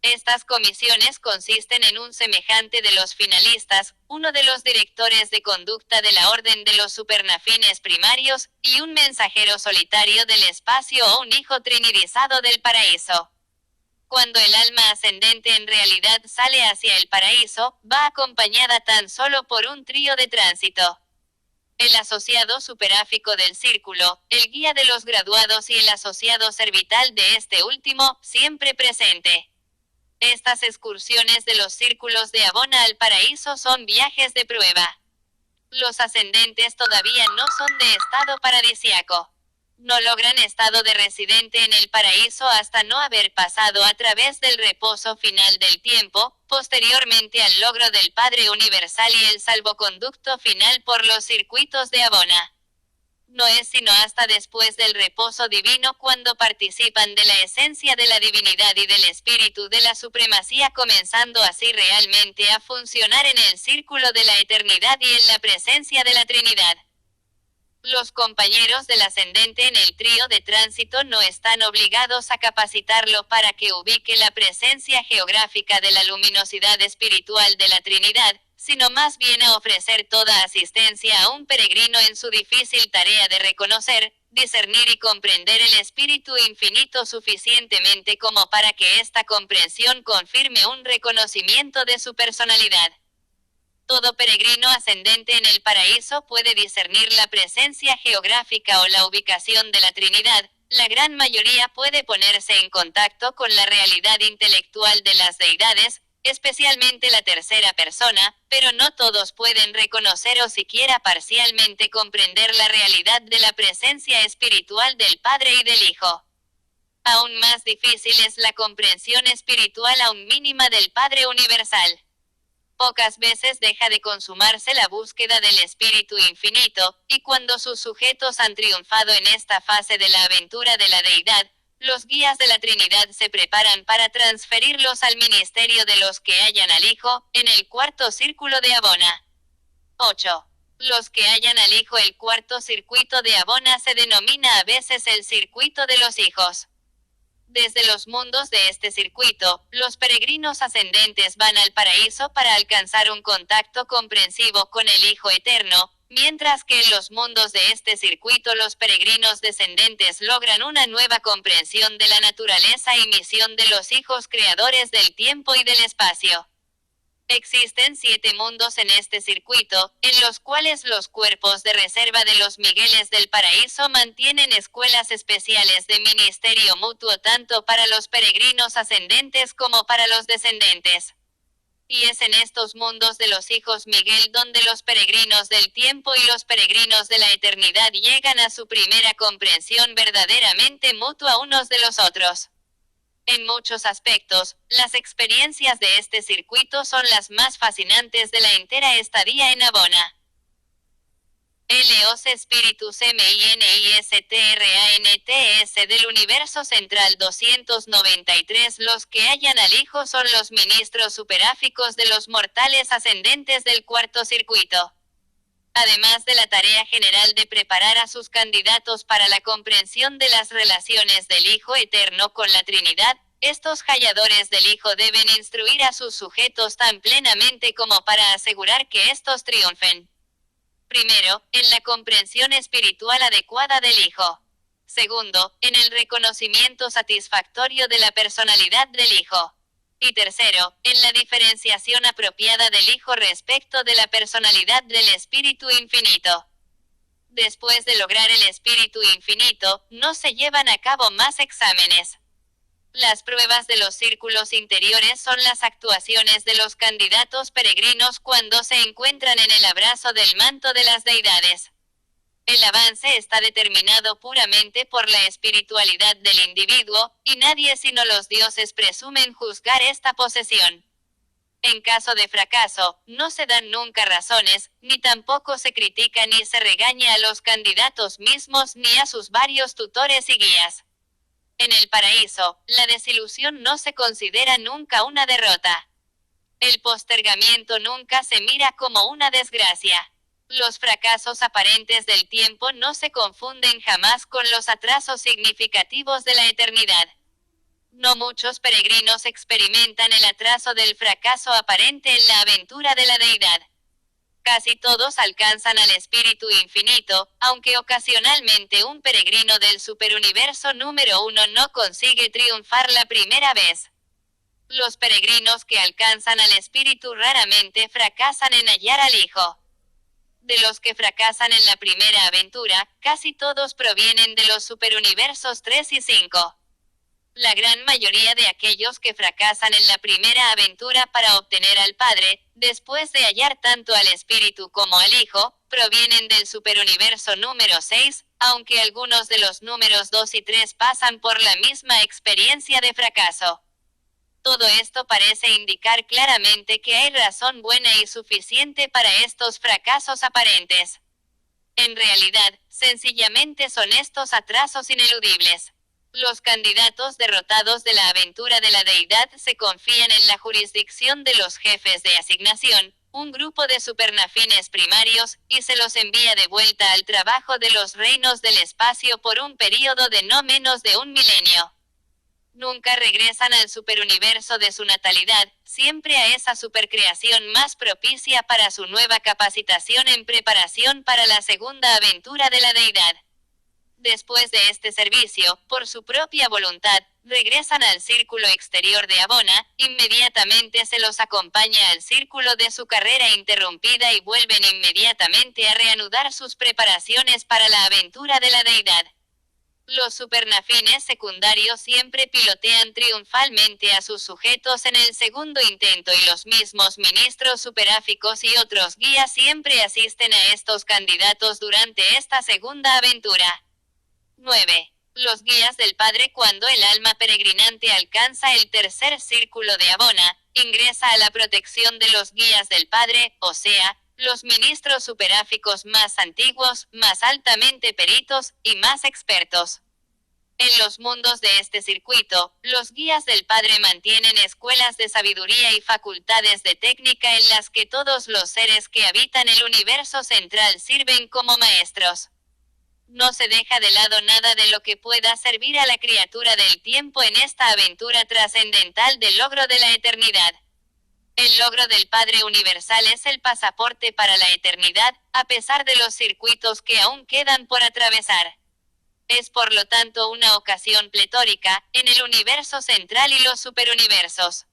Estas comisiones consisten en un semejante de los finalistas, uno de los directores de conducta de la orden de los supernafines primarios, y un mensajero solitario del espacio o un hijo trinidizado del paraíso. Cuando el alma ascendente en realidad sale hacia el paraíso, va acompañada tan solo por un trío de tránsito. El asociado superáfico del círculo, el guía de los graduados y el asociado cervital de este último, siempre presente. Estas excursiones de los círculos de Abona al paraíso son viajes de prueba. Los ascendentes todavía no son de estado paradisiaco. No logran estado de residente en el paraíso hasta no haber pasado a través del reposo final del tiempo, posteriormente al logro del Padre Universal y el salvoconducto final por los circuitos de Abona. No es sino hasta después del reposo divino cuando participan de la esencia de la divinidad y del espíritu de la supremacía, comenzando así realmente a funcionar en el círculo de la eternidad y en la presencia de la Trinidad. Los compañeros del ascendente en el trío de tránsito no están obligados a capacitarlo para que ubique la presencia geográfica de la luminosidad espiritual de la Trinidad, sino más bien a ofrecer toda asistencia a un peregrino en su difícil tarea de reconocer, discernir y comprender el Espíritu Infinito suficientemente como para que esta comprensión confirme un reconocimiento de su personalidad. Todo peregrino ascendente en el paraíso puede discernir la presencia geográfica o la ubicación de la Trinidad. La gran mayoría puede ponerse en contacto con la realidad intelectual de las deidades, especialmente la tercera persona, pero no todos pueden reconocer o siquiera parcialmente comprender la realidad de la presencia espiritual del Padre y del Hijo. Aún más difícil es la comprensión espiritual aún mínima del Padre Universal. Pocas veces deja de consumarse la búsqueda del Espíritu Infinito, y cuando sus sujetos han triunfado en esta fase de la aventura de la deidad, los guías de la Trinidad se preparan para transferirlos al ministerio de los que hallan al Hijo, en el cuarto círculo de Abona. 8. Los que hallan al Hijo. El cuarto circuito de Abona se denomina a veces el circuito de los hijos. Desde los mundos de este circuito, los peregrinos ascendentes van al paraíso para alcanzar un contacto comprensivo con el Hijo Eterno, mientras que en los mundos de este circuito los peregrinos descendentes logran una nueva comprensión de la naturaleza y misión de los hijos creadores del tiempo y del espacio. Existen 7 mundos en este circuito, en los cuales los cuerpos de reserva de los Migueles del Paraíso mantienen escuelas especiales de ministerio mutuo tanto para los peregrinos ascendentes como para los descendentes. Y es en estos mundos de los hijos Miguel donde los peregrinos del tiempo y los peregrinos de la eternidad llegan a su primera comprensión verdaderamente mutua unos de los otros. En muchos aspectos, las experiencias de este circuito son las más fascinantes de la entera estadía en Abona. Los espíritus MINISTRANTS del universo central 293. Los que hallan al Hijo son los ministros superáficos de los mortales ascendentes del cuarto circuito. Además de la tarea general de preparar a sus candidatos para la comprensión de las relaciones del Hijo Eterno con la Trinidad, estos halladores del Hijo deben instruir a sus sujetos tan plenamente como para asegurar que estos triunfen. Primero, en la comprensión espiritual adecuada del Hijo. Segundo, en el reconocimiento satisfactorio de la personalidad del Hijo. Y tercero, en la diferenciación apropiada del Hijo respecto de la personalidad del Espíritu Infinito. Después de lograr el Espíritu Infinito, no se llevan a cabo más exámenes. Las pruebas de los círculos interiores son las actuaciones de los candidatos peregrinos cuando se encuentran en el abrazo del manto de las deidades. El avance está determinado puramente por la espiritualidad del individuo, y nadie sino los dioses presumen juzgar esta posesión. En caso de fracaso, no se dan nunca razones, ni tampoco se critica ni se regaña a los candidatos mismos ni a sus varios tutores y guías. En el paraíso, la desilusión no se considera nunca una derrota. El postergamiento nunca se mira como una desgracia. Los fracasos aparentes del tiempo no se confunden jamás con los atrasos significativos de la eternidad. No muchos peregrinos experimentan el atraso del fracaso aparente en la aventura de la deidad. Casi todos alcanzan al Espíritu Infinito, aunque ocasionalmente un peregrino del superuniverso número 1 no consigue triunfar la primera vez. Los peregrinos que alcanzan al Espíritu raramente fracasan en hallar al Hijo. De los que fracasan en la primera aventura, casi todos provienen de los superuniversos 3 y 5. La gran mayoría de aquellos que fracasan en la primera aventura para obtener al Padre, después de hallar tanto al Espíritu como al Hijo, provienen del superuniverso número 6, aunque algunos de los números 2 y 3 pasan por la misma experiencia de fracaso. Todo esto parece indicar claramente que hay razón buena y suficiente para estos fracasos aparentes. En realidad, sencillamente son estos atrasos ineludibles. Los candidatos derrotados de la aventura de la deidad se confían en la jurisdicción de los jefes de asignación, un grupo de supernafines primarios, y se los envía de vuelta al trabajo de los reinos del espacio por un período de no menos de 1 milenio. Nunca regresan al superuniverso de su natalidad, siempre a esa supercreación más propicia para su nueva capacitación en preparación para la segunda aventura de la deidad. Después de este servicio, por su propia voluntad, regresan al círculo exterior de Abona, inmediatamente se los acompaña al círculo de su carrera interrumpida y vuelven inmediatamente a reanudar sus preparaciones para la aventura de la deidad. Los supernafines secundarios siempre pilotean triunfalmente a sus sujetos en el segundo intento y los mismos ministros superáficos y otros guías siempre asisten a estos candidatos durante esta segunda aventura. 9. Los guías del Padre. Cuando el alma peregrinante alcanza el tercer círculo de Abona, ingresa a la protección de los guías del Padre, o sea, los ministros superáficos más antiguos, más altamente peritos, y más expertos. En los mundos de este circuito, los guías del Padre mantienen escuelas de sabiduría y facultades de técnica en las que todos los seres que habitan el universo central sirven como maestros. No se deja de lado nada de lo que pueda servir a la criatura del tiempo en esta aventura trascendental del logro de la eternidad. El logro del Padre Universal es el pasaporte para la eternidad, a pesar de los circuitos que aún quedan por atravesar. Es por lo tanto una ocasión pletórica, en el universo central y los superuniversos.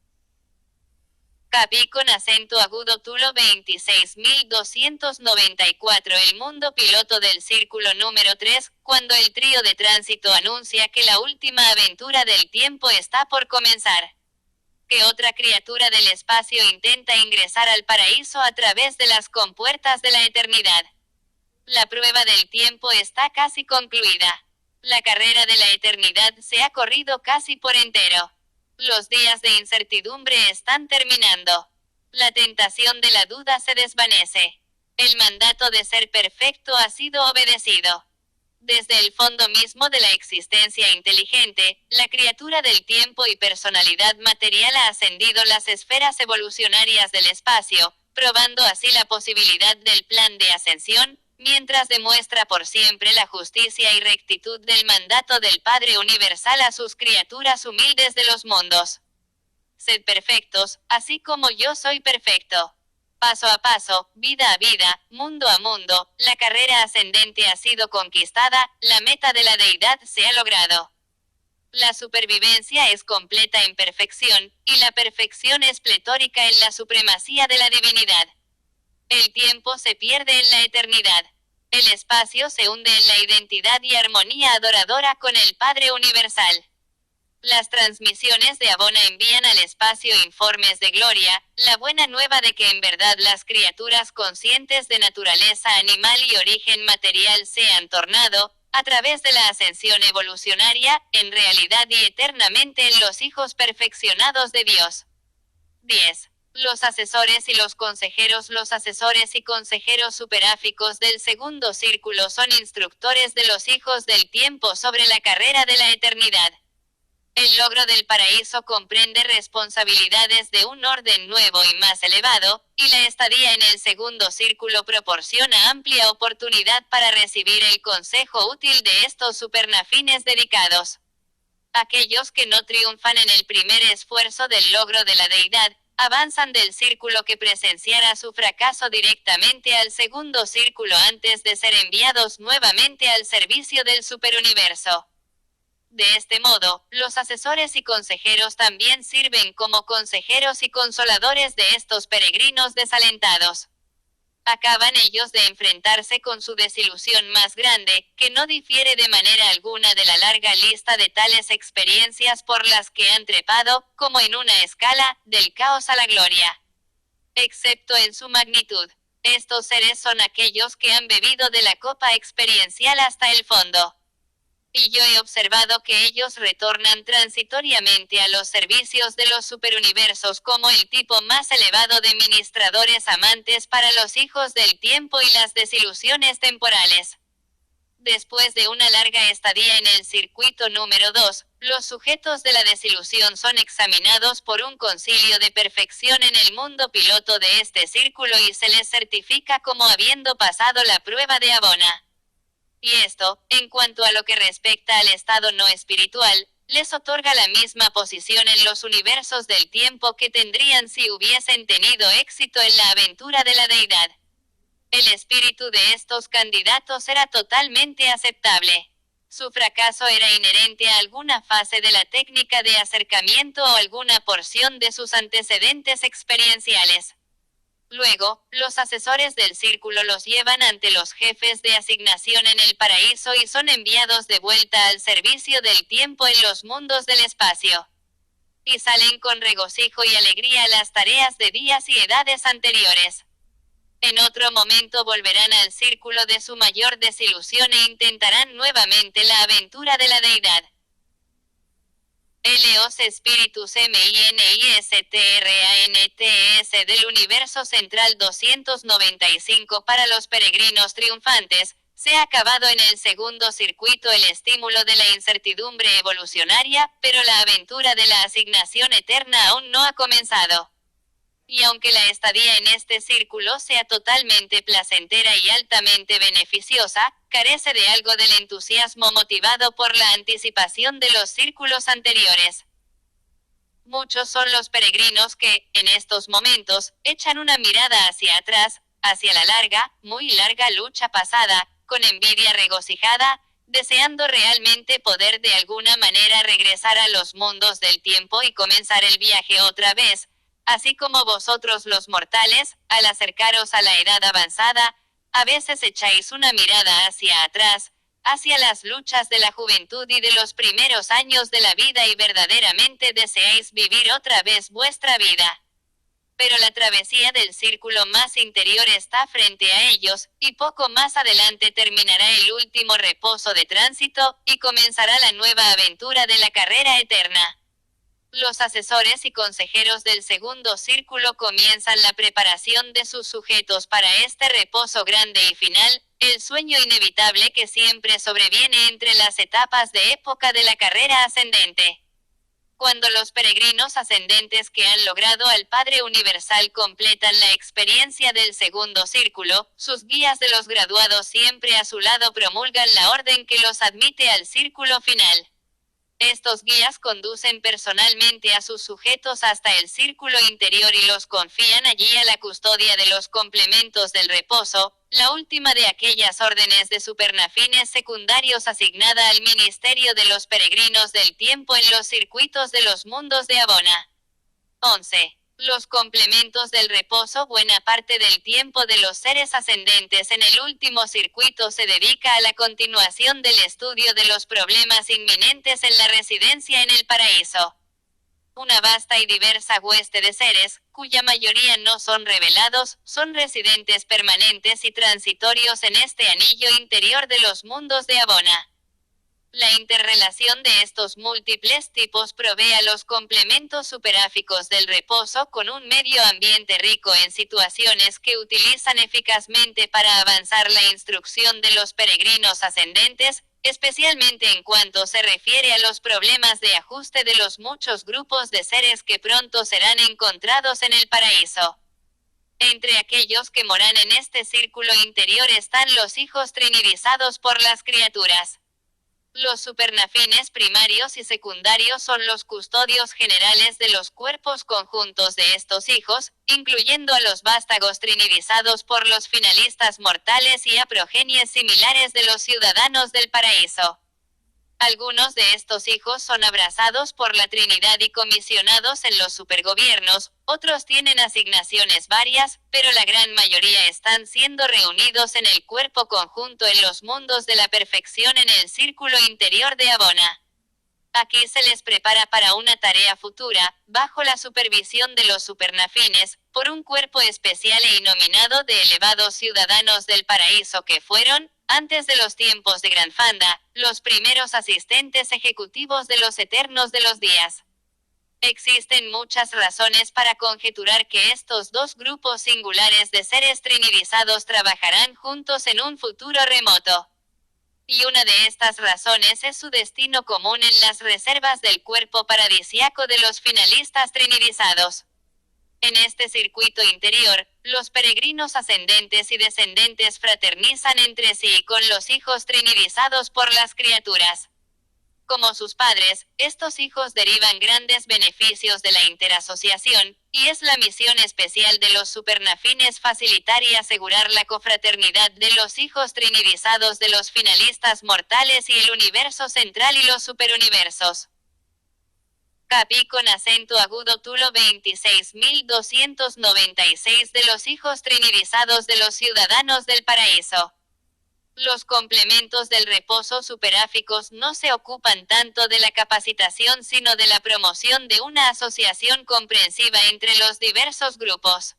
Capi con acento agudo Tulo 26.294. El mundo piloto del círculo número 3, cuando el trío de tránsito anuncia que la última aventura del tiempo está por comenzar. que otra criatura del espacio intenta ingresar al paraíso a través de las compuertas de la eternidad. La prueba del tiempo está casi concluida. La carrera de la eternidad se ha corrido casi por entero. Los días de incertidumbre están terminando. La tentación de la duda se desvanece. El mandato de ser perfecto ha sido obedecido. Desde el fondo mismo de la existencia inteligente, la criatura del tiempo y personalidad material ha ascendido las esferas evolucionarias del espacio, probando así la posibilidad del plan de ascensión, mientras demuestra por siempre la justicia y rectitud del mandato del Padre Universal a sus criaturas humildes de los mundos. Sed perfectos, así como yo soy perfecto. Paso a paso, vida a vida, mundo a mundo, la carrera ascendente ha sido conquistada, la meta de la deidad se ha logrado. La supervivencia es completa en perfección, y la perfección es pletórica en la supremacía de la divinidad. El tiempo se pierde en la eternidad. El espacio se hunde en la identidad y armonía adoradora con el Padre Universal. Las transmisiones de Abona envían al espacio informes de gloria, la buena nueva de que en verdad las criaturas conscientes de naturaleza animal y origen material se han tornado, a través de la ascensión evolucionaria, en realidad y eternamente en los hijos perfeccionados de Dios. 10. Los asesores y los consejeros. Los asesores y consejeros superáficos del segundo círculo son instructores de los hijos del tiempo sobre la carrera de la eternidad. El logro del paraíso comprende responsabilidades de un orden nuevo y más elevado, y la estadía en el segundo círculo proporciona amplia oportunidad para recibir el consejo útil de estos supernafines dedicados. Aquellos que no triunfan en el primer esfuerzo del logro de la deidad, avanzan del círculo que presenciara su fracaso directamente al segundo círculo antes de ser enviados nuevamente al servicio del superuniverso. De este modo, los asesores y consejeros también sirven como consejeros y consoladores de estos peregrinos desalentados. Acaban ellos de enfrentarse con su desilusión más grande, que no difiere de manera alguna de la larga lista de tales experiencias por las que han trepado, como en una escala, del caos a la gloria. Excepto en su magnitud. Estos seres son aquellos que han bebido de la copa experiencial hasta el fondo. Y yo he observado que ellos retornan transitoriamente a los servicios de los superuniversos como el tipo más elevado de ministradores amantes para los hijos del tiempo y las desilusiones temporales. Después de una larga estadía en el circuito número 2, los sujetos de la desilusión son examinados por un concilio de perfección en el mundo piloto de este círculo y se les certifica como habiendo pasado la prueba de Abona. Y esto, en cuanto a lo que respecta al estado no espiritual, les otorga la misma posición en los universos del tiempo que tendrían si hubiesen tenido éxito en la aventura de la deidad. El espíritu de estos candidatos era totalmente aceptable. Su fracaso era inherente a alguna fase de la técnica de acercamiento o alguna porción de sus antecedentes experienciales. Luego, los asesores del círculo los llevan ante los jefes de asignación en el paraíso y son enviados de vuelta al servicio del tiempo en los mundos del espacio. Y salen con regocijo y alegría a las tareas de días y edades anteriores. En otro momento volverán al círculo de su mayor desilusión e intentarán nuevamente la aventura de la deidad. Los espíritus MINISTRANTES del universo central 295 para los peregrinos triunfantes, se ha acabado en el segundo circuito el estímulo de la incertidumbre evolucionaria, pero la aventura de la asignación eterna aún no ha comenzado. Y aunque la estadía en este círculo sea totalmente placentera y altamente beneficiosa, carece de algo del entusiasmo motivado por la anticipación de los círculos anteriores. Muchos son los peregrinos que, en estos momentos, echan una mirada hacia atrás, hacia la larga, muy larga lucha pasada, con envidia regocijada, deseando realmente poder de alguna manera regresar a los mundos del tiempo y comenzar el viaje otra vez. Así como vosotros los mortales, al acercaros a la edad avanzada, a veces echáis una mirada hacia atrás, hacia las luchas de la juventud y de los primeros años de la vida y verdaderamente deseáis vivir otra vez vuestra vida. Pero la travesía del círculo más interior está frente a ellos, y poco más adelante terminará el último reposo de tránsito, y comenzará la nueva aventura de la carrera eterna. Los asesores y consejeros del segundo círculo comienzan la preparación de sus sujetos para este reposo grande y final, el sueño inevitable que siempre sobreviene entre las etapas de época de la carrera ascendente. Cuando los peregrinos ascendentes que han logrado al Padre Universal completan la experiencia del segundo círculo, sus guías de los graduados siempre a su lado promulgan la orden que los admite al círculo final. Estos guías conducen personalmente a sus sujetos hasta el círculo interior y los confían allí a la custodia de los complementos del reposo, la última de aquellas órdenes de supernafines secundarios asignada al ministerio de los peregrinos del tiempo en los circuitos de los mundos de Abona. 11. Los complementos del reposo. Buena parte del tiempo de los seres ascendentes en el último circuito se dedica a la continuación del estudio de los problemas inminentes en la residencia en el paraíso. Una vasta y diversa hueste de seres, cuya mayoría no son revelados, son residentes permanentes y transitorios en este anillo interior de los mundos de Abona. La interrelación de estos múltiples tipos provee a los complementos superáficos del reposo con un medio ambiente rico en situaciones que utilizan eficazmente para avanzar la instrucción de los peregrinos ascendentes, especialmente en cuanto se refiere a los problemas de ajuste de los muchos grupos de seres que pronto serán encontrados en el paraíso. Entre aquellos que moran en este círculo interior están los hijos trinidizados por las criaturas. Los supernafines primarios y secundarios son los custodios generales de los cuerpos conjuntos de estos hijos, incluyendo a los vástagos trinidizados por los finalistas mortales y a progenies similares de los ciudadanos del paraíso. Algunos de estos hijos son abrazados por la Trinidad y comisionados en los supergobiernos, otros tienen asignaciones varias, pero la gran mayoría están siendo reunidos en el cuerpo conjunto en los mundos de la perfección en el círculo interior de Abona. Aquí se les prepara para una tarea futura, bajo la supervisión de los supernafines, por un cuerpo especial e inominado de elevados ciudadanos del paraíso que fueron, antes de los tiempos de Granfanda, los primeros asistentes ejecutivos de los eternos de los días. Existen muchas razones para conjeturar que estos dos grupos singulares de seres trinidizados trabajarán juntos en un futuro remoto. Y una de estas razones es su destino común en las reservas del cuerpo paradisiaco de los finalistas trinidizados. En este circuito interior, los peregrinos ascendentes y descendentes fraternizan entre sí con los hijos trinidizados por las criaturas. Como sus padres, estos hijos derivan grandes beneficios de la interasociación, y es la misión especial de los supernafines facilitar y asegurar la cofraternidad de los hijos trinidizados de los finalistas mortales y el universo central y los superuniversos. Capi con acento agudo Tulo 26.296 de los hijos trinidizados de los ciudadanos del paraíso. Los complementos del reposo superáficos no se ocupan tanto de la capacitación sino de la promoción de una asociación comprensiva entre los diversos grupos.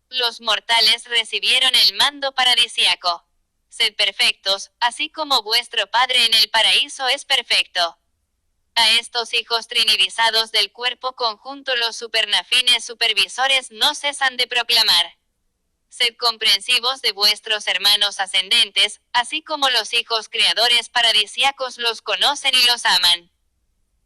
Los mortales recibieron el mando paradisiaco. Sed perfectos, así como vuestro Padre en el paraíso es perfecto. A estos hijos trinidizados del cuerpo conjunto los supernafines supervisores no cesan de proclamar. Sed comprensivos de vuestros hermanos ascendentes, así como los hijos creadores paradisiacos los conocen y los aman.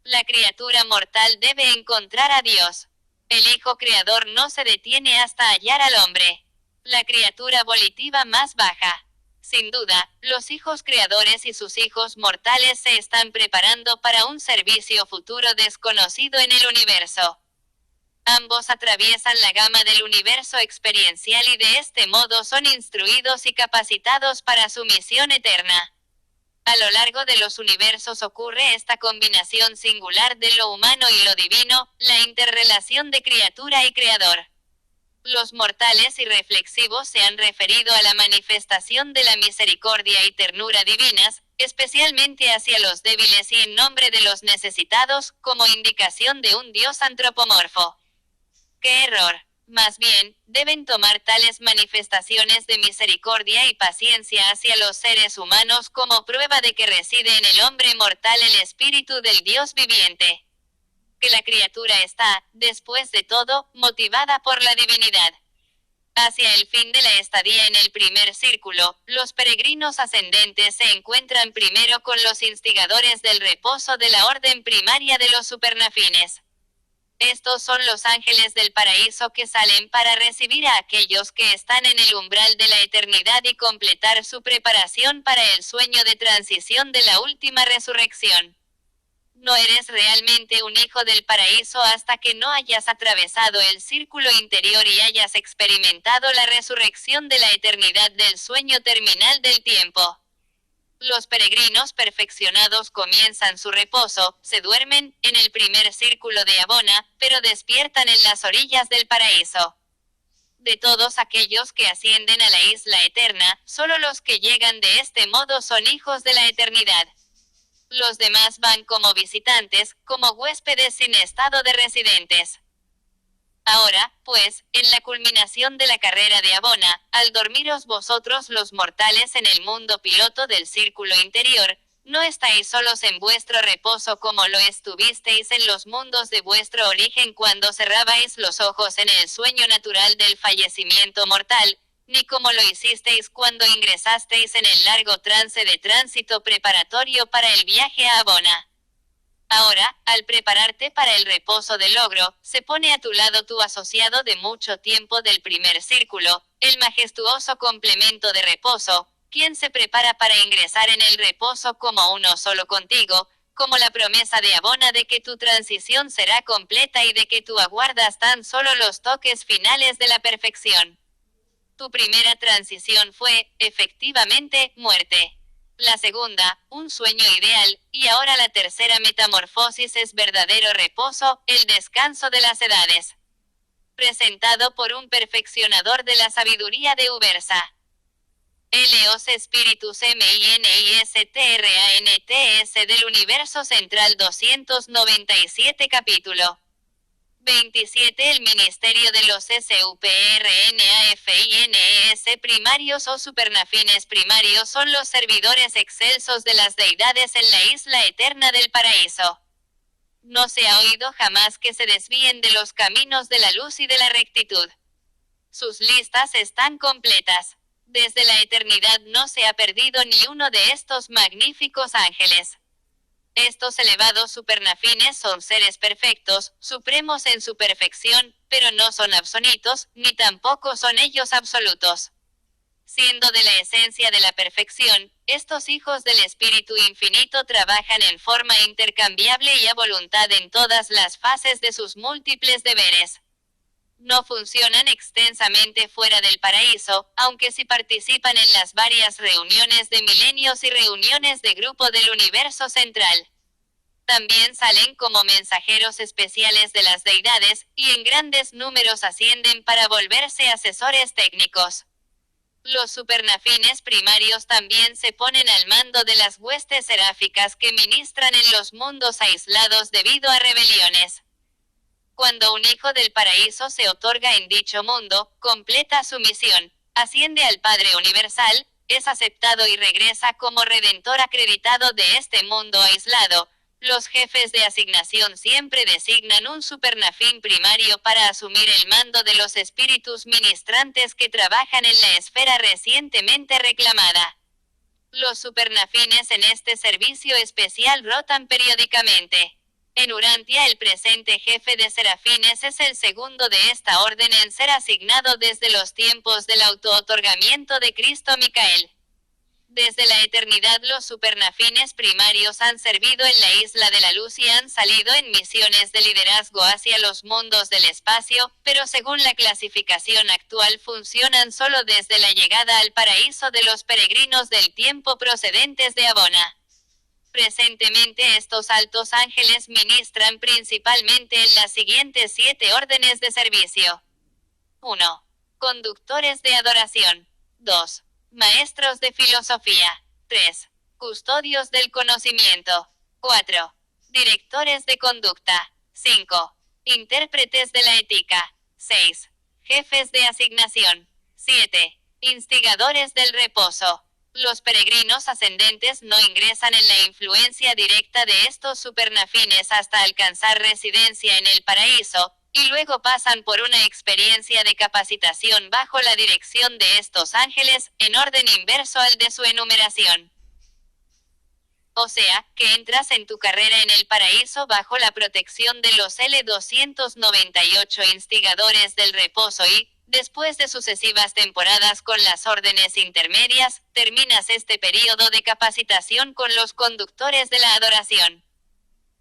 La criatura mortal debe encontrar a Dios. El Hijo Creador no se detiene hasta hallar al hombre. La criatura volitiva más baja. Sin duda, los hijos creadores y sus hijos mortales se están preparando para un servicio futuro desconocido en el universo. Ambos atraviesan la gama del universo experiencial y de este modo son instruidos y capacitados para su misión eterna. A lo largo de los universos ocurre esta combinación singular de lo humano y lo divino, la interrelación de criatura y creador. Los mortales irreflexivos se han referido a la manifestación de la misericordia y ternura divinas, especialmente hacia los débiles y en nombre de los necesitados, como indicación de un Dios antropomorfo. ¡Qué error! Más bien, deben tomar tales manifestaciones de misericordia y paciencia hacia los seres humanos como prueba de que reside en el hombre mortal el espíritu del Dios viviente. Que la criatura está, después de todo, motivada por la divinidad. Hacia el fin de la estadía en el primer círculo, los peregrinos ascendentes se encuentran primero con los instigadores del reposo de la orden primaria de los supernafines. Estos son los ángeles del paraíso que salen para recibir a aquellos que están en el umbral de la eternidad y completar su preparación para el sueño de transición de la última resurrección. No eres realmente un hijo del paraíso hasta que no hayas atravesado el círculo interior y hayas experimentado la resurrección de la eternidad del sueño terminal del tiempo. Los peregrinos perfeccionados comienzan su reposo, se duermen, en el primer círculo de Abona, pero despiertan en las orillas del paraíso. De todos aquellos que ascienden a la isla eterna, solo los que llegan de este modo son hijos de la eternidad. Los demás van como visitantes, como huéspedes sin estado de residentes. Ahora, pues, en la culminación de la carrera de Abona, al dormiros vosotros los mortales en el mundo piloto del círculo interior, no estáis solos en vuestro reposo como lo estuvisteis en los mundos de vuestro origen cuando cerrabais los ojos en el sueño natural del fallecimiento mortal, ni como lo hicisteis cuando ingresasteis en el largo trance de tránsito preparatorio para el viaje a Abona. Ahora, al prepararte para el reposo del logro, se pone a tu lado tu asociado de mucho tiempo del primer círculo, el majestuoso complemento de reposo, quien se prepara para ingresar en el reposo como uno solo contigo, como la promesa de Abona de que tu transición será completa y de que tú aguardas tan solo los toques finales de la perfección. Tu primera transición fue, efectivamente, muerte. La segunda, un sueño ideal, y ahora la tercera metamorfosis es verdadero reposo, el descanso de las edades. Presentado por un perfeccionador de la sabiduría de Ubersa. Eleos Spiritus Ministrantes del Universo Central 297 capítulo 27. El ministerio de los SUPRNAFINES primarios o supernafines primarios son los servidores excelsos de las deidades en la isla eterna del paraíso. No se ha oído jamás que se desvíen de los caminos de la luz y de la rectitud. Sus listas están completas. Desde la eternidad no se ha perdido ni uno de estos magníficos ángeles. Estos elevados supernafines son seres perfectos, supremos en su perfección, pero no son absolutos, ni tampoco son ellos absolutos. Siendo de la esencia de la perfección, estos hijos del Espíritu Infinito trabajan en forma intercambiable y a voluntad en todas las fases de sus múltiples deberes. No funcionan extensamente fuera del paraíso, aunque sí participan en las varias reuniones de milenios y reuniones de grupo del universo central. También salen como mensajeros especiales de las deidades, y en grandes números ascienden para volverse asesores técnicos. Los supernafines primarios también se ponen al mando de las huestes seráficas que ministran en los mundos aislados debido a rebeliones. Cuando un hijo del paraíso se otorga en dicho mundo, completa su misión, asciende al Padre Universal, es aceptado y regresa como redentor acreditado de este mundo aislado. Los jefes de asignación siempre designan un supernafín primario para asumir el mando de los espíritus ministrantes que trabajan en la esfera recientemente reclamada. Los supernafines en este servicio especial rotan periódicamente. En Urantia el presente jefe de serafines es el segundo de esta orden en ser asignado desde los tiempos del auto-otorgamiento de Cristo Micael. Desde la eternidad los supernafines primarios han servido en la isla de la luz y han salido en misiones de liderazgo hacia los mundos del espacio, pero según la clasificación actual funcionan solo desde la llegada al paraíso de los peregrinos del tiempo procedentes de Abona. Presentemente estos altos ángeles ministran principalmente en las siguientes 7 órdenes de servicio. 1. Conductores de adoración. 2. Maestros de filosofía. 3. Custodios del conocimiento. 4. Directores de conducta. 5. Intérpretes de la ética. 6. Jefes de asignación. 7. Instigadores del reposo. Los peregrinos ascendentes no ingresan en la influencia directa de estos supernafines hasta alcanzar residencia en el paraíso, y luego pasan por una experiencia de capacitación bajo la dirección de estos ángeles, en orden inverso al de su enumeración. O sea, que entras en tu carrera en el paraíso bajo la protección de los L298 instigadores del reposo y, después de sucesivas temporadas con las órdenes intermedias, terminas este periodo de capacitación con los conductores de la adoración.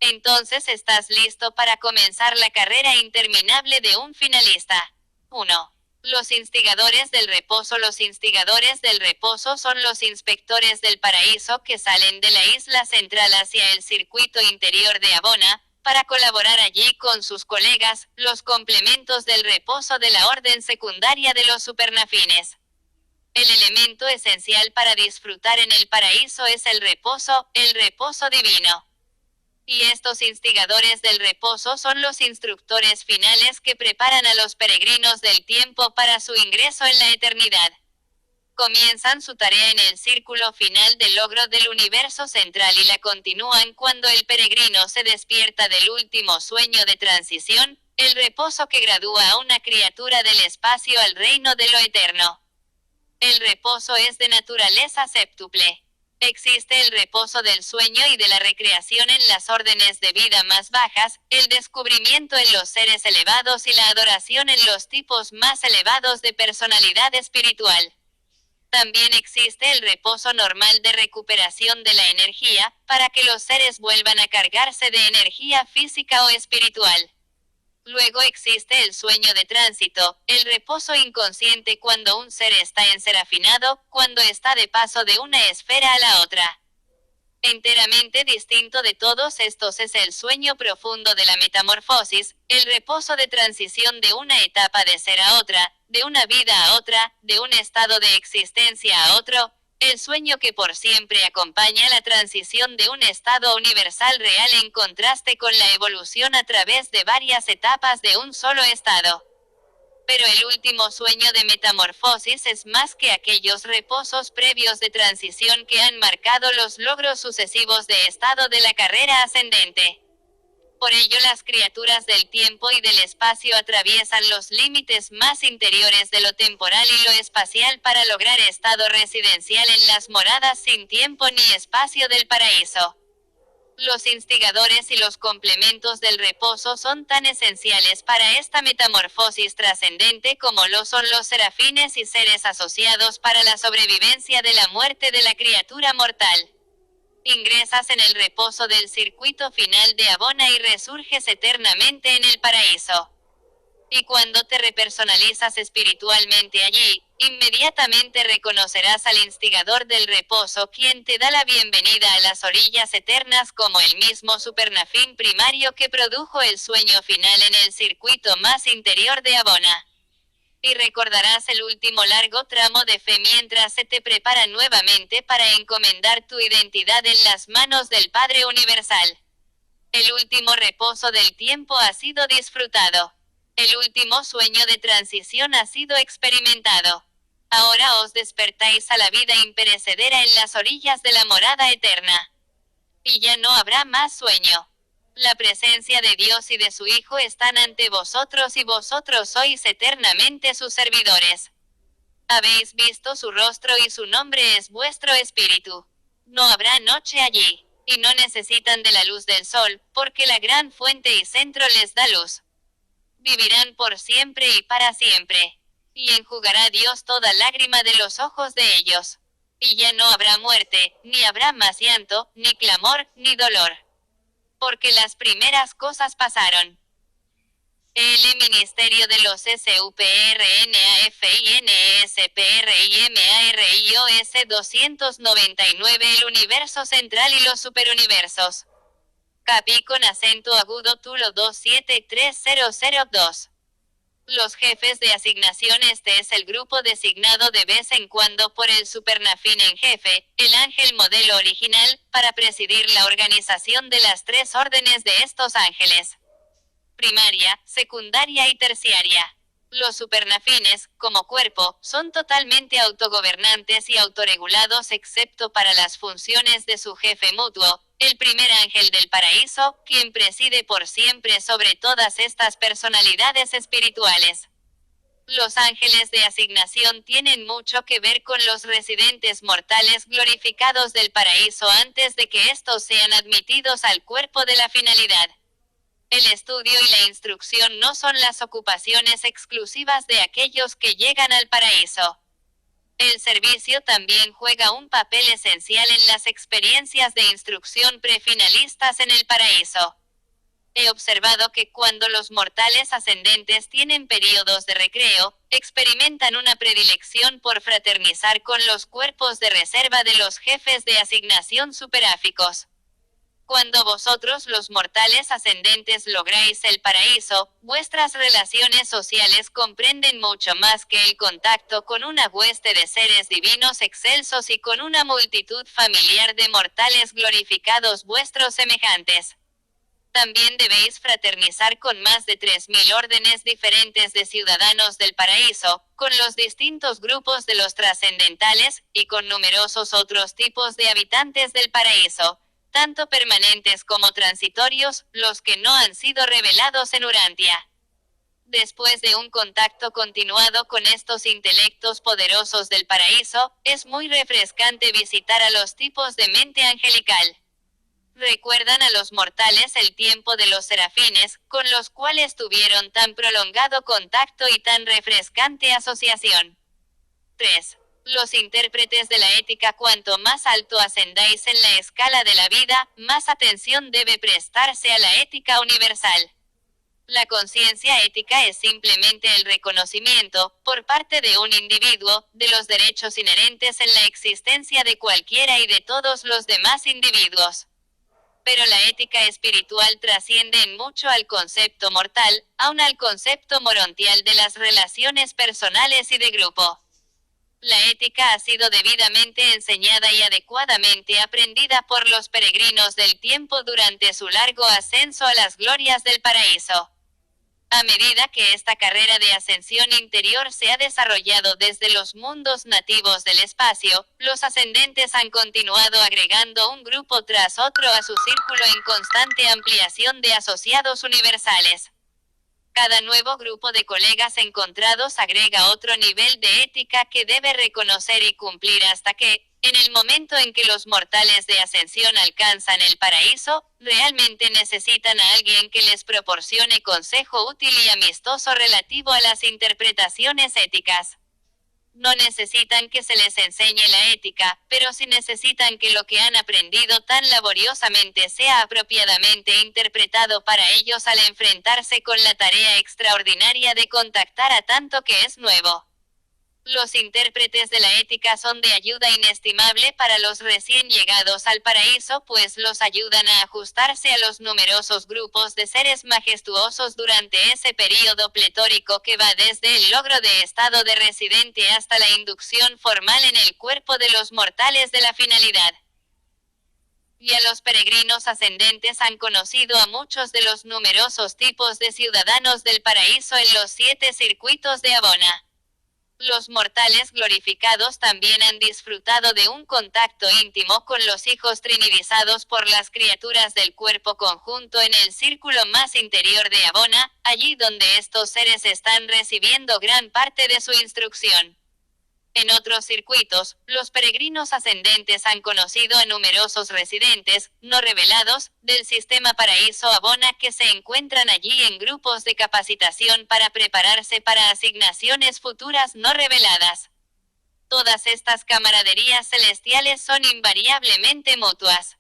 Entonces estás listo para comenzar la carrera interminable de un finalista. 1. Los instigadores del reposo. Los instigadores del reposo son los inspectores del paraíso que salen de la isla central hacia el circuito interior de Abona, para colaborar allí con sus colegas, los complementos del reposo de la orden secundaria de los supernafines. El elemento esencial para disfrutar en el paraíso es el reposo divino. Y estos instigadores del reposo son los instructores finales que preparan a los peregrinos del tiempo para su ingreso en la eternidad. Comienzan su tarea en el círculo final del logro del universo central y la continúan cuando el peregrino se despierta del último sueño de transición, el reposo que gradúa a una criatura del espacio al reino de lo eterno. El reposo es de naturaleza séptuple. Existe el reposo del sueño y de la recreación en las órdenes de vida más bajas, el descubrimiento en los seres elevados y la adoración en los tipos más elevados de personalidad espiritual. También existe el reposo normal de recuperación de la energía, para que los seres vuelvan a cargarse de energía física o espiritual. Luego existe el sueño de tránsito, el reposo inconsciente cuando un ser está enserafinado, cuando está de paso de una esfera a la otra. Enteramente distinto de todos estos es el sueño profundo de la metamorfosis, el reposo de transición de una etapa de ser a otra, de una vida a otra, de un estado de existencia a otro, el sueño que por siempre acompaña la transición de un estado universal real en contraste con la evolución a través de varias etapas de un solo estado. Pero el último sueño de metamorfosis es más que aquellos reposos previos de transición que han marcado los logros sucesivos de estado de la carrera ascendente. Por ello las criaturas del tiempo y del espacio atraviesan los límites más interiores de lo temporal y lo espacial para lograr estado residencial en las moradas sin tiempo ni espacio del paraíso. Los instigadores y los complementos del reposo son tan esenciales para esta metamorfosis trascendente como lo son los serafines y seres asociados para la sobrevivencia de la muerte de la criatura mortal. Ingresas en el reposo del circuito final de Abona y resurges eternamente en el paraíso. Y cuando te repersonalizas espiritualmente allí, inmediatamente reconocerás al instigador del reposo, quien te da la bienvenida a las orillas eternas como el mismo supernafín primario que produjo el sueño final en el circuito más interior de Abona. Y recordarás el último largo tramo de fe mientras se te prepara nuevamente para encomendar tu identidad en las manos del Padre Universal. El último reposo del tiempo ha sido disfrutado. El último sueño de transición ha sido experimentado. Ahora os despertáis a la vida imperecedera en las orillas de la morada eterna. Y ya no habrá más sueño. La presencia de Dios y de su Hijo están ante vosotros y vosotros sois eternamente sus servidores. Habéis visto su rostro y su nombre es vuestro espíritu. No habrá noche allí, y no necesitan de la luz del sol, porque la gran fuente y centro les da luz. Vivirán por siempre y para siempre. Y enjugará Dios toda lágrima de los ojos de ellos. Y ya no habrá muerte, ni habrá más llanto, ni clamor, ni dolor. Porque las primeras cosas pasaron. El Ministerio de los SUPRNAFINESPRIMARIOS 299 El universo central y los superuniversos. Capi con acento agudo Tulo 273002. Los jefes de asignación. Este es el grupo designado de vez en cuando por el Supernafín en jefe, el ángel modelo original, para presidir la organización de las tres órdenes de estos ángeles: primaria, secundaria y terciaria. Los supernafines, como cuerpo, son totalmente autogobernantes y autorregulados excepto para las funciones de su jefe mutuo, el primer ángel del paraíso, quien preside por siempre sobre todas estas personalidades espirituales. Los ángeles de asignación tienen mucho que ver con los residentes mortales glorificados del paraíso antes de que estos sean admitidos al cuerpo de la finalidad. El estudio y la instrucción no son las ocupaciones exclusivas de aquellos que llegan al paraíso. El servicio también juega un papel esencial en las experiencias de instrucción prefinalistas en el paraíso. He observado que cuando los mortales ascendentes tienen periodos de recreo, experimentan una predilección por fraternizar con los cuerpos de reserva de los jefes de asignación superáficos. Cuando vosotros los mortales ascendentes lográis el paraíso, vuestras relaciones sociales comprenden mucho más que el contacto con una hueste de seres divinos excelsos y con una multitud familiar de mortales glorificados vuestros semejantes. También debéis fraternizar con más de 3000 órdenes diferentes de ciudadanos del paraíso, con los distintos grupos de los trascendentales, y con numerosos otros tipos de habitantes del paraíso, tanto permanentes como transitorios, los que no han sido revelados en Urantia. Después de un contacto continuado con estos intelectos poderosos del paraíso, es muy refrescante visitar a los tipos de mente angelical. Recuerdan a los mortales el tiempo de los serafines, con los cuales tuvieron tan prolongado contacto y tan refrescante asociación. 3. Los intérpretes de la ética. Cuanto más alto ascendáis en la escala de la vida, más atención debe prestarse a la ética universal. La conciencia ética es simplemente el reconocimiento, por parte de un individuo, de los derechos inherentes en la existencia de cualquiera y de todos los demás individuos. Pero la ética espiritual trasciende en mucho al concepto mortal, aun al concepto morontial de las relaciones personales y de grupo. La ética ha sido debidamente enseñada y adecuadamente aprendida por los peregrinos del tiempo durante su largo ascenso a las glorias del paraíso. A medida que esta carrera de ascensión interior se ha desarrollado desde los mundos nativos del espacio, los ascendentes han continuado agregando un grupo tras otro a su círculo en constante ampliación de asociados universales. Cada nuevo grupo de colegas encontrados agrega otro nivel de ética que debe reconocer y cumplir hasta que, en el momento en que los mortales de ascensión alcanzan el paraíso, realmente necesitan a alguien que les proporcione consejo útil y amistoso relativo a las interpretaciones éticas. No necesitan que se les enseñe la ética, pero sí necesitan que lo que han aprendido tan laboriosamente sea apropiadamente interpretado para ellos al enfrentarse con la tarea extraordinaria de contactar a tanto que es nuevo. Los intérpretes de la ética son de ayuda inestimable para los recién llegados al paraíso, pues los ayudan a ajustarse a los numerosos grupos de seres majestuosos durante ese período pletórico que va desde el logro de estado de residente hasta la inducción formal en el cuerpo de los mortales de la finalidad. Y a los peregrinos ascendentes han conocido a muchos de los numerosos tipos de ciudadanos del paraíso en los 7 circuitos de Abona. Los mortales glorificados también han disfrutado de un contacto íntimo con los hijos trinidizados por las criaturas del cuerpo conjunto en el círculo más interior de Abona, allí donde estos seres están recibiendo gran parte de su instrucción. En otros circuitos, los peregrinos ascendentes han conocido a numerosos residentes, no revelados, del sistema Paraíso Abona que se encuentran allí en grupos de capacitación para prepararse para asignaciones futuras no reveladas. Todas estas camaraderías celestiales son invariablemente mutuas.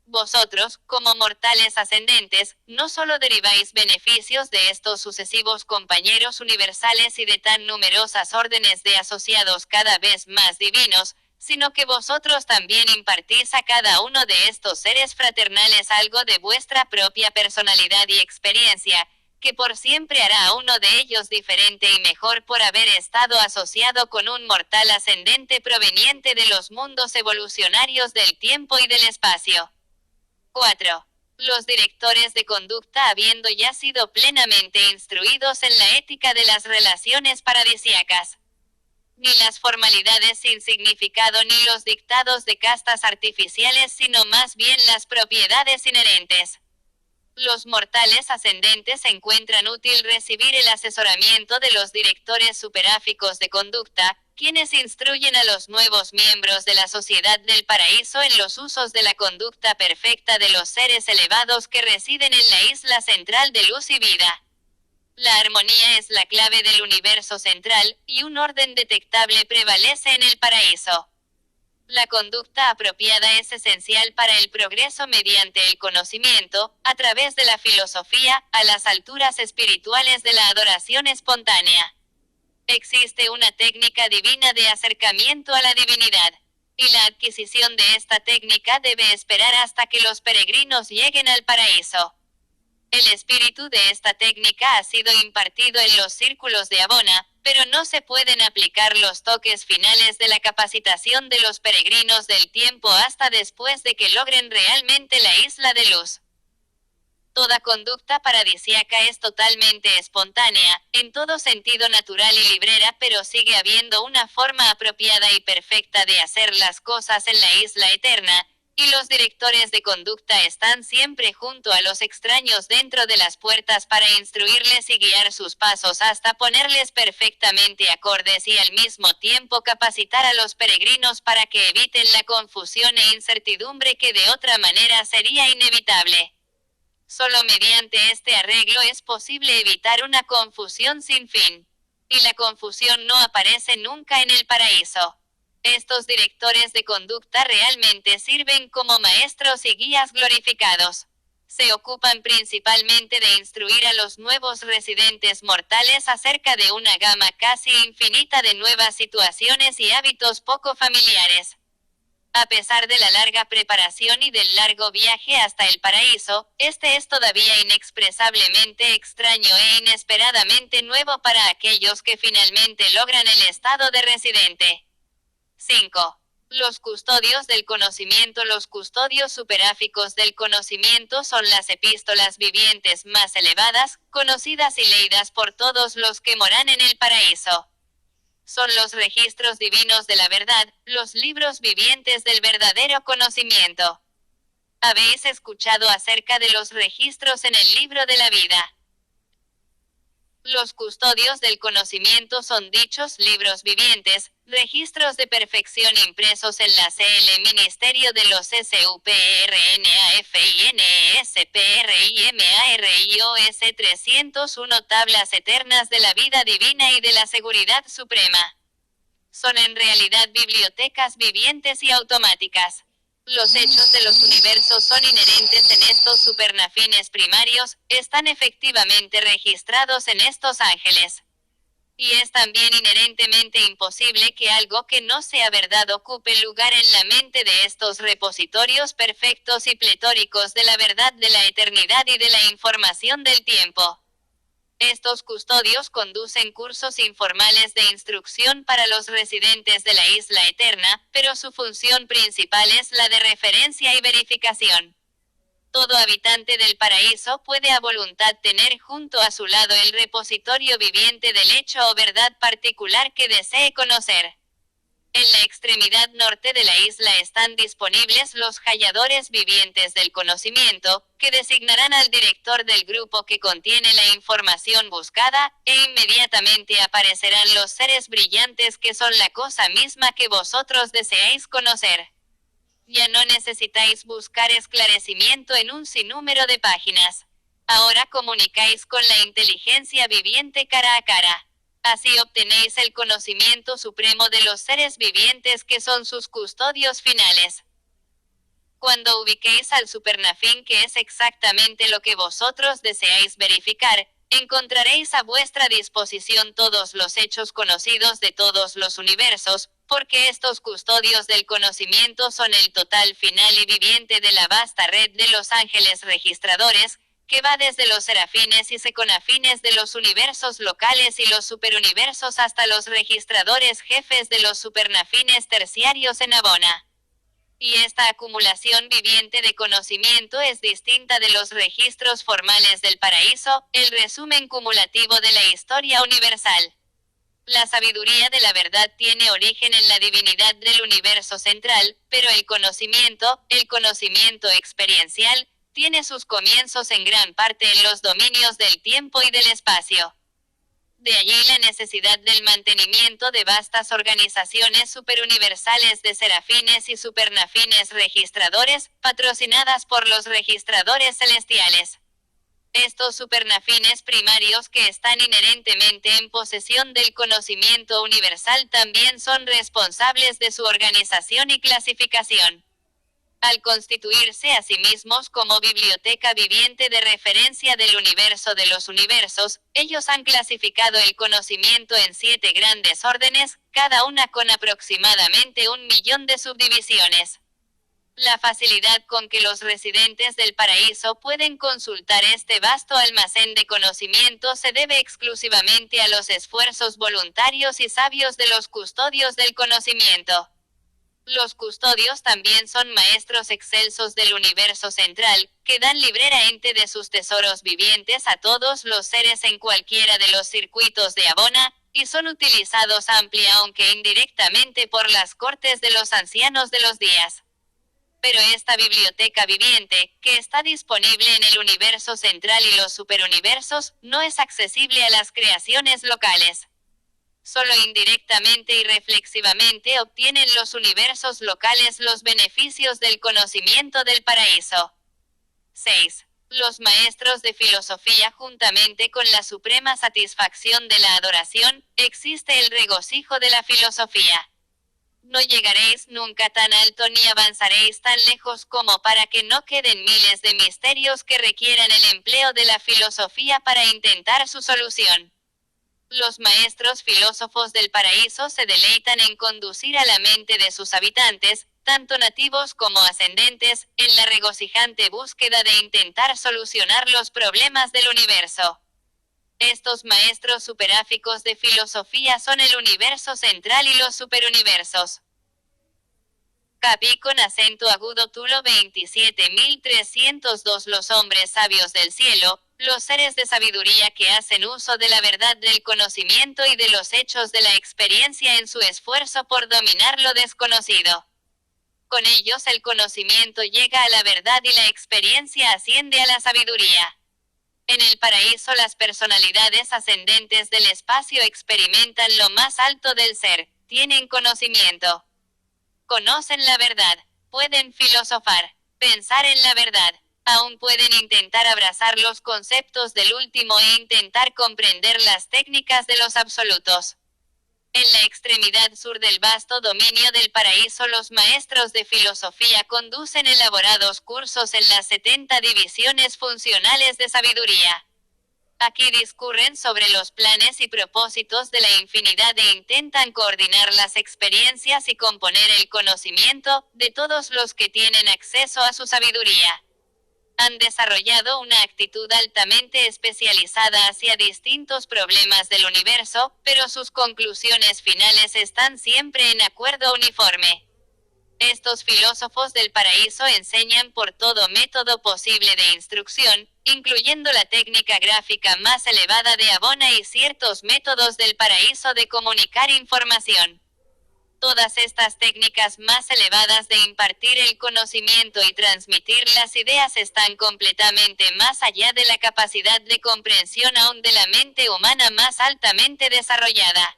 Vosotros, como mortales ascendentes, no solo deriváis beneficios de estos sucesivos compañeros universales y de tan numerosas órdenes de asociados cada vez más divinos, sino que vosotros también impartís a cada uno de estos seres fraternales algo de vuestra propia personalidad y experiencia, que por siempre hará a uno de ellos diferente y mejor por haber estado asociado con un mortal ascendente proveniente de los mundos evolucionarios del tiempo y del espacio. 4. Los directores de conducta, habiendo ya sido plenamente instruidos en la ética de las relaciones paradisíacas, ni las formalidades sin significado ni los dictados de castas artificiales, sino más bien las propiedades inherentes. Los mortales ascendentes encuentran útil recibir el asesoramiento de los directores superáficos de conducta, quienes instruyen a los nuevos miembros de la sociedad del paraíso en los usos de la conducta perfecta de los seres elevados que residen en la isla central de luz y vida. La armonía es la clave del universo central, y un orden detectable prevalece en el paraíso. La conducta apropiada es esencial para el progreso mediante el conocimiento, a través de la filosofía, a las alturas espirituales de la adoración espontánea. Existe una técnica divina de acercamiento a la divinidad, y la adquisición de esta técnica debe esperar hasta que los peregrinos lleguen al paraíso. El espíritu de esta técnica ha sido impartido en los círculos de Abona, pero no se pueden aplicar los toques finales de la capacitación de los peregrinos del tiempo hasta después de que logren realmente la isla de luz. Toda conducta paradisíaca es totalmente espontánea, en todo sentido natural y librera, pero sigue habiendo una forma apropiada y perfecta de hacer las cosas en la isla eterna, y los directores de conducta están siempre junto a los extraños dentro de las puertas para instruirles y guiar sus pasos hasta ponerles perfectamente acordes y al mismo tiempo capacitar a los peregrinos para que eviten la confusión e incertidumbre que de otra manera sería inevitable. Solo mediante este arreglo es posible evitar una confusión sin fin. Y la confusión no aparece nunca en el paraíso. Estos directores de conducta realmente sirven como maestros y guías glorificados. Se ocupan principalmente de instruir a los nuevos residentes mortales acerca de una gama casi infinita de nuevas situaciones y hábitos poco familiares. A pesar de la larga preparación y del largo viaje hasta el paraíso, este es todavía inexpresablemente extraño e inesperadamente nuevo para aquellos que finalmente logran el estado de residente. 5. Los custodios del conocimiento. Los custodios superáficos del conocimiento son las epístolas vivientes más elevadas, conocidas y leídas por todos los que moran en el paraíso. Son los registros divinos de la verdad, los libros vivientes del verdadero conocimiento. ¿Habéis escuchado acerca de los registros en el libro de la vida? Los custodios del conocimiento son dichos libros vivientes, registros de perfección impresos en la CL Ministerio de los SUPRNAFINESPRIMARIOS 301 Tablas eternas de la vida divina y de la seguridad suprema. Son en realidad bibliotecas vivientes y automáticas. Los hechos de los universos son inherentes en estos supernafines primarios, están efectivamente registrados en estos ángeles. Y es también inherentemente imposible que algo que no sea verdad ocupe lugar en la mente de estos repositorios perfectos y pletóricos de la verdad de la eternidad y de la información del tiempo. Estos custodios conducen cursos informales de instrucción para los residentes de la isla eterna, pero su función principal es la de referencia y verificación. Todo habitante del paraíso puede a voluntad tener junto a su lado el repositorio viviente del hecho o verdad particular que desee conocer. En la extremidad norte de la isla están disponibles los halladores vivientes del conocimiento, que designarán al director del grupo que contiene la información buscada, e inmediatamente aparecerán los seres brillantes que son la cosa misma que vosotros deseáis conocer. Ya no necesitáis buscar esclarecimiento en un sinnúmero de páginas. Ahora comunicáis con la inteligencia viviente cara a cara. Así obtenéis el conocimiento supremo de los seres vivientes que son sus custodios finales. Cuando ubiquéis al supernafín, que es exactamente lo que vosotros deseáis verificar, encontraréis a vuestra disposición todos los hechos conocidos de todos los universos, porque estos custodios del conocimiento son el total final y viviente de la vasta red de los ángeles registradores, que va desde los serafines y seconafines de los universos locales y los superuniversos hasta los registradores jefes de los supernafines terciarios en Abona. Y esta acumulación viviente de conocimiento es distinta de los registros formales del paraíso, el resumen cumulativo de la historia universal. La sabiduría de la verdad tiene origen en la divinidad del universo central, pero el conocimiento experiencial, tiene sus comienzos en gran parte en los dominios del tiempo y del espacio. De allí la necesidad del mantenimiento de vastas organizaciones superuniversales de serafines y supernafines registradores, patrocinadas por los registradores celestiales. Estos supernafines primarios que están inherentemente en posesión del conocimiento universal también son responsables de su organización y clasificación. Al constituirse a sí mismos como biblioteca viviente de referencia del universo de los universos, ellos han clasificado el conocimiento en 7 grandes órdenes, cada una con aproximadamente 1.000.000 de subdivisiones. La facilidad con que los residentes del paraíso pueden consultar este vasto almacén de conocimiento se debe exclusivamente a los esfuerzos voluntarios y sabios de los custodios del conocimiento. Los custodios también son maestros excelsos del universo central, que dan librera ente de sus tesoros vivientes a todos los seres en cualquiera de los circuitos de Abona, y son utilizados amplia aunque indirectamente por las cortes de los ancianos de los días. Pero esta biblioteca viviente, que está disponible en el universo central y los superuniversos, no es accesible a las creaciones locales. Solo indirectamente y reflexivamente obtienen los universos locales los beneficios del conocimiento del paraíso. 6. Los maestros de filosofía juntamente con la suprema satisfacción de la adoración, existe el regocijo de la filosofía. No llegaréis nunca tan alto ni avanzaréis tan lejos como para que no queden miles de misterios que requieran el empleo de la filosofía para intentar su solución. Los maestros filósofos del paraíso se deleitan en conducir a la mente de sus habitantes, tanto nativos como ascendentes, en la regocijante búsqueda de intentar solucionar los problemas del universo. Estos maestros superáficos de filosofía son el universo central y los superuniversos. Capi con acento agudo Tulo 27.302. Los hombres sabios del cielo, los seres de sabiduría que hacen uso de la verdad del conocimiento y de los hechos de la experiencia en su esfuerzo por dominar lo desconocido. Con ellos el conocimiento llega a la verdad y la experiencia asciende a la sabiduría. En el paraíso las personalidades ascendentes del espacio experimentan lo más alto del ser, tienen conocimiento. Conocen la verdad, pueden filosofar, pensar en la verdad, aún pueden intentar abrazar los conceptos del último e intentar comprender las técnicas de los absolutos. En la extremidad sur del vasto dominio del paraíso los maestros de filosofía conducen elaborados cursos en las 70 divisiones funcionales de sabiduría. Aquí discurren sobre los planes y propósitos de la infinidad e intentan coordinar las experiencias y componer el conocimiento de todos los que tienen acceso a su sabiduría. Han desarrollado una actitud altamente especializada hacia distintos problemas del universo, pero sus conclusiones finales están siempre en acuerdo uniforme. Estos filósofos del paraíso enseñan por todo método posible de instrucción, incluyendo la técnica gráfica más elevada de Abona y ciertos métodos del paraíso de comunicar información. Todas estas técnicas más elevadas de impartir el conocimiento y transmitir las ideas están completamente más allá de la capacidad de comprensión aún de la mente humana más altamente desarrollada.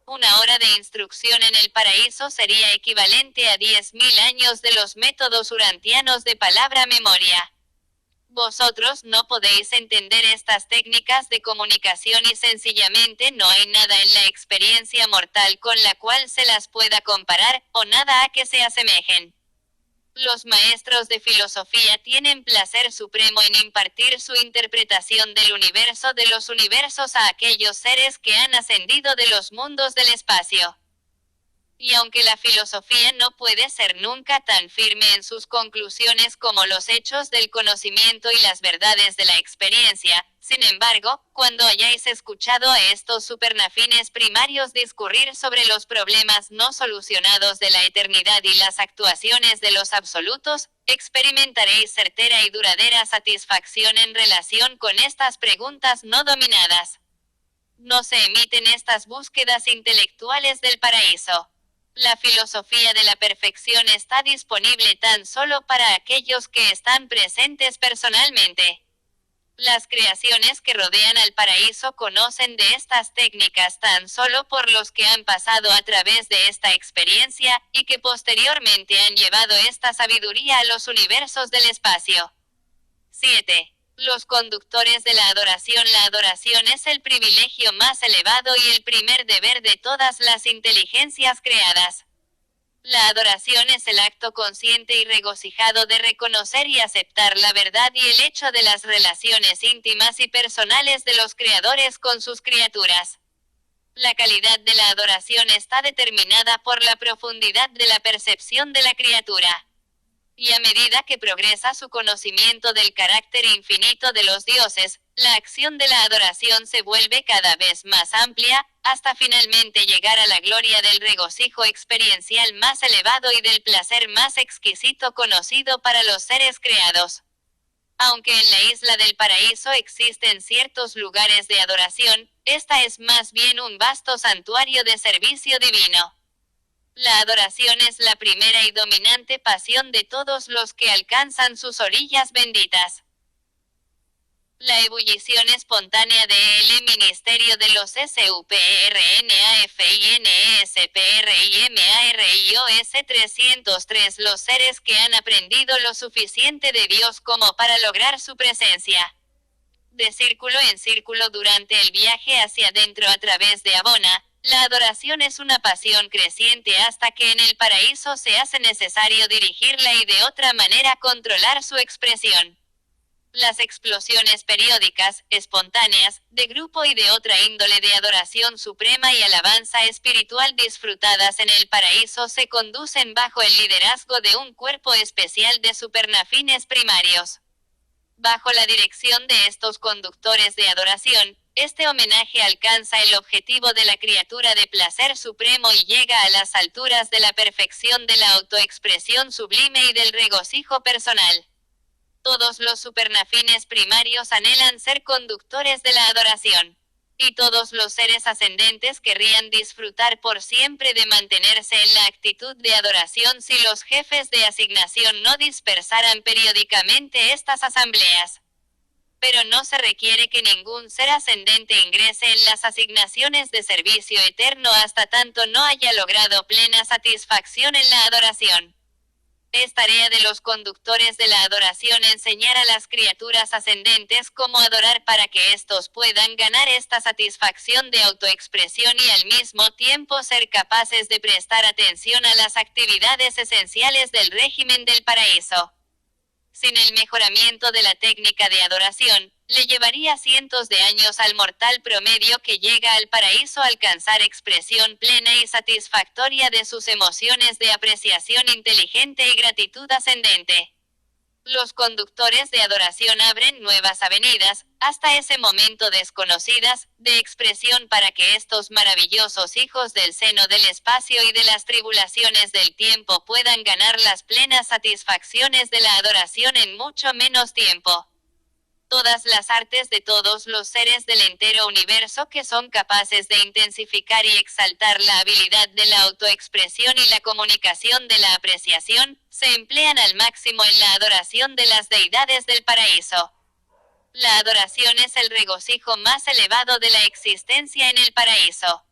Una hora de instrucción en el paraíso sería equivalente a 10.000 años de los métodos urantianos de palabra-memoria. Vosotros no podéis entender estas técnicas de comunicación y sencillamente no hay nada en la experiencia mortal con la cual se las pueda comparar, o nada a que se asemejen. Los maestros de filosofía tienen placer supremo en impartir su interpretación del universo de los universos a aquellos seres que han ascendido de los mundos del espacio. Y aunque la filosofía no puede ser nunca tan firme en sus conclusiones como los hechos del conocimiento y las verdades de la experiencia, sin embargo, cuando hayáis escuchado a estos supernafines primarios discurrir sobre los problemas no solucionados de la eternidad y las actuaciones de los absolutos, experimentaréis certera y duradera satisfacción en relación con estas preguntas no dominadas. No se emiten estas búsquedas intelectuales del paraíso. La filosofía de la perfección está disponible tan solo para aquellos que están presentes personalmente. Las creaciones que rodean al paraíso conocen de estas técnicas tan solo por los que han pasado a través de esta experiencia, y que posteriormente han llevado esta sabiduría a los universos del espacio. 7. Los conductores de la adoración. La adoración es el privilegio más elevado y el primer deber de todas las inteligencias creadas. La adoración es el acto consciente y regocijado de reconocer y aceptar la verdad y el hecho de las relaciones íntimas y personales de los creadores con sus criaturas. La calidad de la adoración está determinada por la profundidad de la percepción de la criatura. Y a medida que progresa su conocimiento del carácter infinito de los dioses, la acción de la adoración se vuelve cada vez más amplia, hasta finalmente llegar a la gloria del regocijo experiencial más elevado y del placer más exquisito conocido para los seres creados. Aunque en la isla del paraíso existen ciertos lugares de adoración, esta es más bien un vasto santuario de servicio divino. La adoración es la primera y dominante pasión de todos los que alcanzan sus orillas benditas. La ebullición espontánea de el ministerio de los SUPRNAFINESPRIMARIOS 303. Los seres que han aprendido lo suficiente de Dios como para lograr su presencia. De círculo en círculo durante el viaje hacia adentro a través de Abona, la adoración es una pasión creciente hasta que en el paraíso se hace necesario dirigirla y de otra manera controlar su expresión. Las explosiones periódicas, espontáneas, de grupo y de otra índole de adoración suprema y alabanza espiritual disfrutadas en el paraíso se conducen bajo el liderazgo de un cuerpo especial de supernafines primarios. Bajo la dirección de estos conductores de adoración, este homenaje alcanza el objetivo de la criatura de placer supremo y llega a las alturas de la perfección de la autoexpresión sublime y del regocijo personal. Todos los supernafines primarios anhelan ser conductores de la adoración. Y todos los seres ascendentes querrían disfrutar por siempre de mantenerse en la actitud de adoración si los jefes de asignación no dispersaran periódicamente estas asambleas. Pero no se requiere que ningún ser ascendente ingrese en las asignaciones de servicio eterno hasta tanto no haya logrado plena satisfacción en la adoración. Es tarea de los conductores de la adoración enseñar a las criaturas ascendentes cómo adorar para que éstos puedan ganar esta satisfacción de autoexpresión y al mismo tiempo ser capaces de prestar atención a las actividades esenciales del régimen del paraíso. Sin el mejoramiento de la técnica de adoración, le llevaría cientos de años al mortal promedio que llega al paraíso a alcanzar expresión plena y satisfactoria de sus emociones de apreciación inteligente y gratitud ascendente. Los conductores de adoración abren nuevas avenidas, hasta ese momento desconocidas, de expresión para que estos maravillosos hijos del seno del espacio y de las tribulaciones del tiempo puedan ganar las plenas satisfacciones de la adoración en mucho menos tiempo. Todas las artes de todos los seres del entero universo que son capaces de intensificar y exaltar la habilidad de la autoexpresión y la comunicación de la apreciación, se emplean al máximo en la adoración de las deidades del paraíso. La adoración es el regocijo más elevado de la existencia en el paraíso.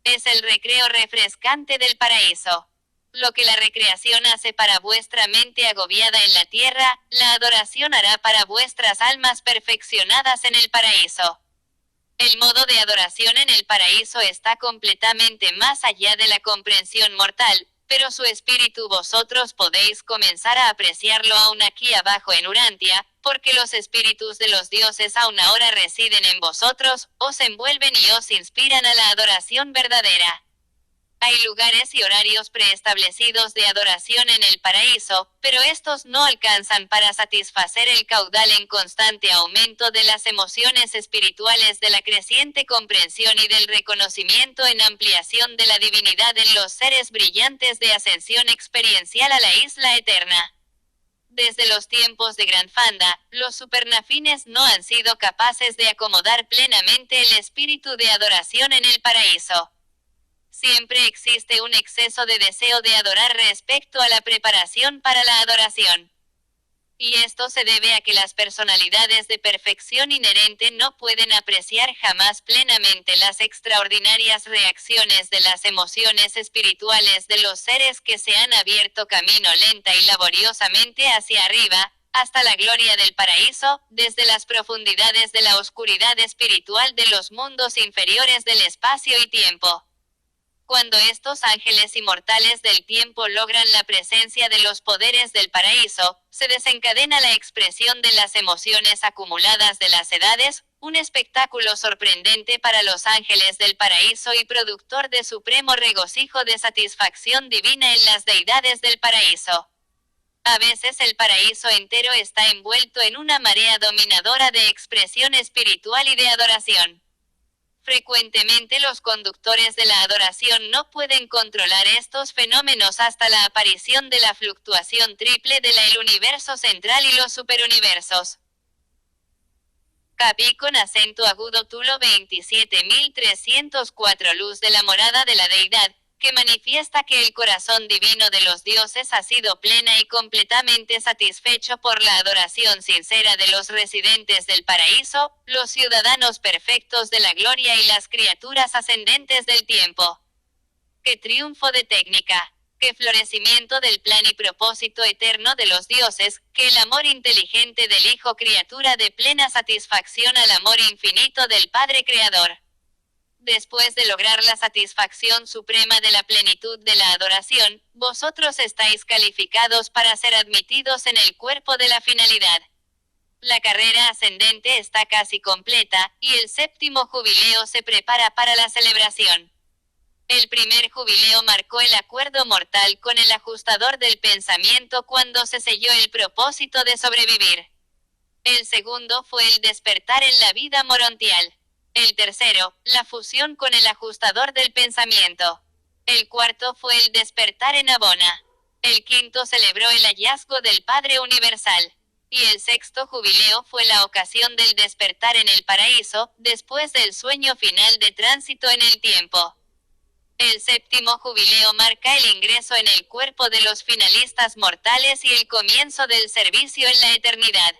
Es el recreo refrescante del paraíso. Lo que la recreación hace para vuestra mente agobiada en la tierra, la adoración hará para vuestras almas perfeccionadas en el paraíso. El modo de adoración en el paraíso está completamente más allá de la comprensión mortal, pero su espíritu vosotros podéis comenzar a apreciarlo aún aquí abajo en Urantia, porque los espíritus de los dioses aún ahora residen en vosotros, os envuelven y os inspiran a la adoración verdadera. Hay lugares y horarios preestablecidos de adoración en el paraíso, pero estos no alcanzan para satisfacer el caudal en constante aumento de las emociones espirituales, de la creciente comprensión y del reconocimiento en ampliación de la divinidad en los seres brillantes de ascensión experiencial a la isla eterna. Desde los tiempos de Gran Fanda, los supernafines no han sido capaces de acomodar plenamente el espíritu de adoración en el paraíso. Siempre existe un exceso de deseo de adorar respecto a la preparación para la adoración. Y esto se debe a que las personalidades de perfección inherente no pueden apreciar jamás plenamente las extraordinarias reacciones de las emociones espirituales de los seres que se han abierto camino lenta y laboriosamente hacia arriba, hasta la gloria del paraíso, desde las profundidades de la oscuridad espiritual de los mundos inferiores del espacio y tiempo. Cuando estos ángeles inmortales del tiempo logran la presencia de los poderes del paraíso, se desencadena la expresión de las emociones acumuladas de las edades, un espectáculo sorprendente para los ángeles del paraíso y productor de supremo regocijo de satisfacción divina en las deidades del paraíso. A veces el paraíso entero está envuelto en una marea dominadora de expresión espiritual y de adoración. Frecuentemente los conductores de la adoración no pueden controlar estos fenómenos hasta la aparición de la fluctuación triple de el universo central y los superuniversos. Capi con acento agudo Tulo 27304 Luz de la morada de la deidad, que manifiesta que el corazón divino de los dioses ha sido plena y completamente satisfecho por la adoración sincera de los residentes del paraíso, los ciudadanos perfectos de la gloria y las criaturas ascendentes del tiempo. ¡Qué triunfo de técnica! ¡Qué florecimiento del plan y propósito eterno de los dioses! ¡Qué el amor inteligente del Hijo criatura de plena satisfacción al amor infinito del Padre Creador! Después de lograr la satisfacción suprema de la plenitud de la adoración, vosotros estáis calificados para ser admitidos en el cuerpo de la finalidad. La carrera ascendente está casi completa, y el séptimo jubileo se prepara para la celebración. El primer jubileo marcó el acuerdo mortal con el ajustador del pensamiento cuando se selló el propósito de sobrevivir. El segundo fue el despertar en la vida morontial. El tercero, la fusión con el ajustador del pensamiento. El cuarto fue el despertar en Abona. El quinto celebró el hallazgo del Padre Universal. Y el sexto jubileo fue la ocasión del despertar en el paraíso, después del sueño final de tránsito en el tiempo. El séptimo jubileo marca el ingreso en el cuerpo de los finalistas mortales y el comienzo del servicio en la eternidad.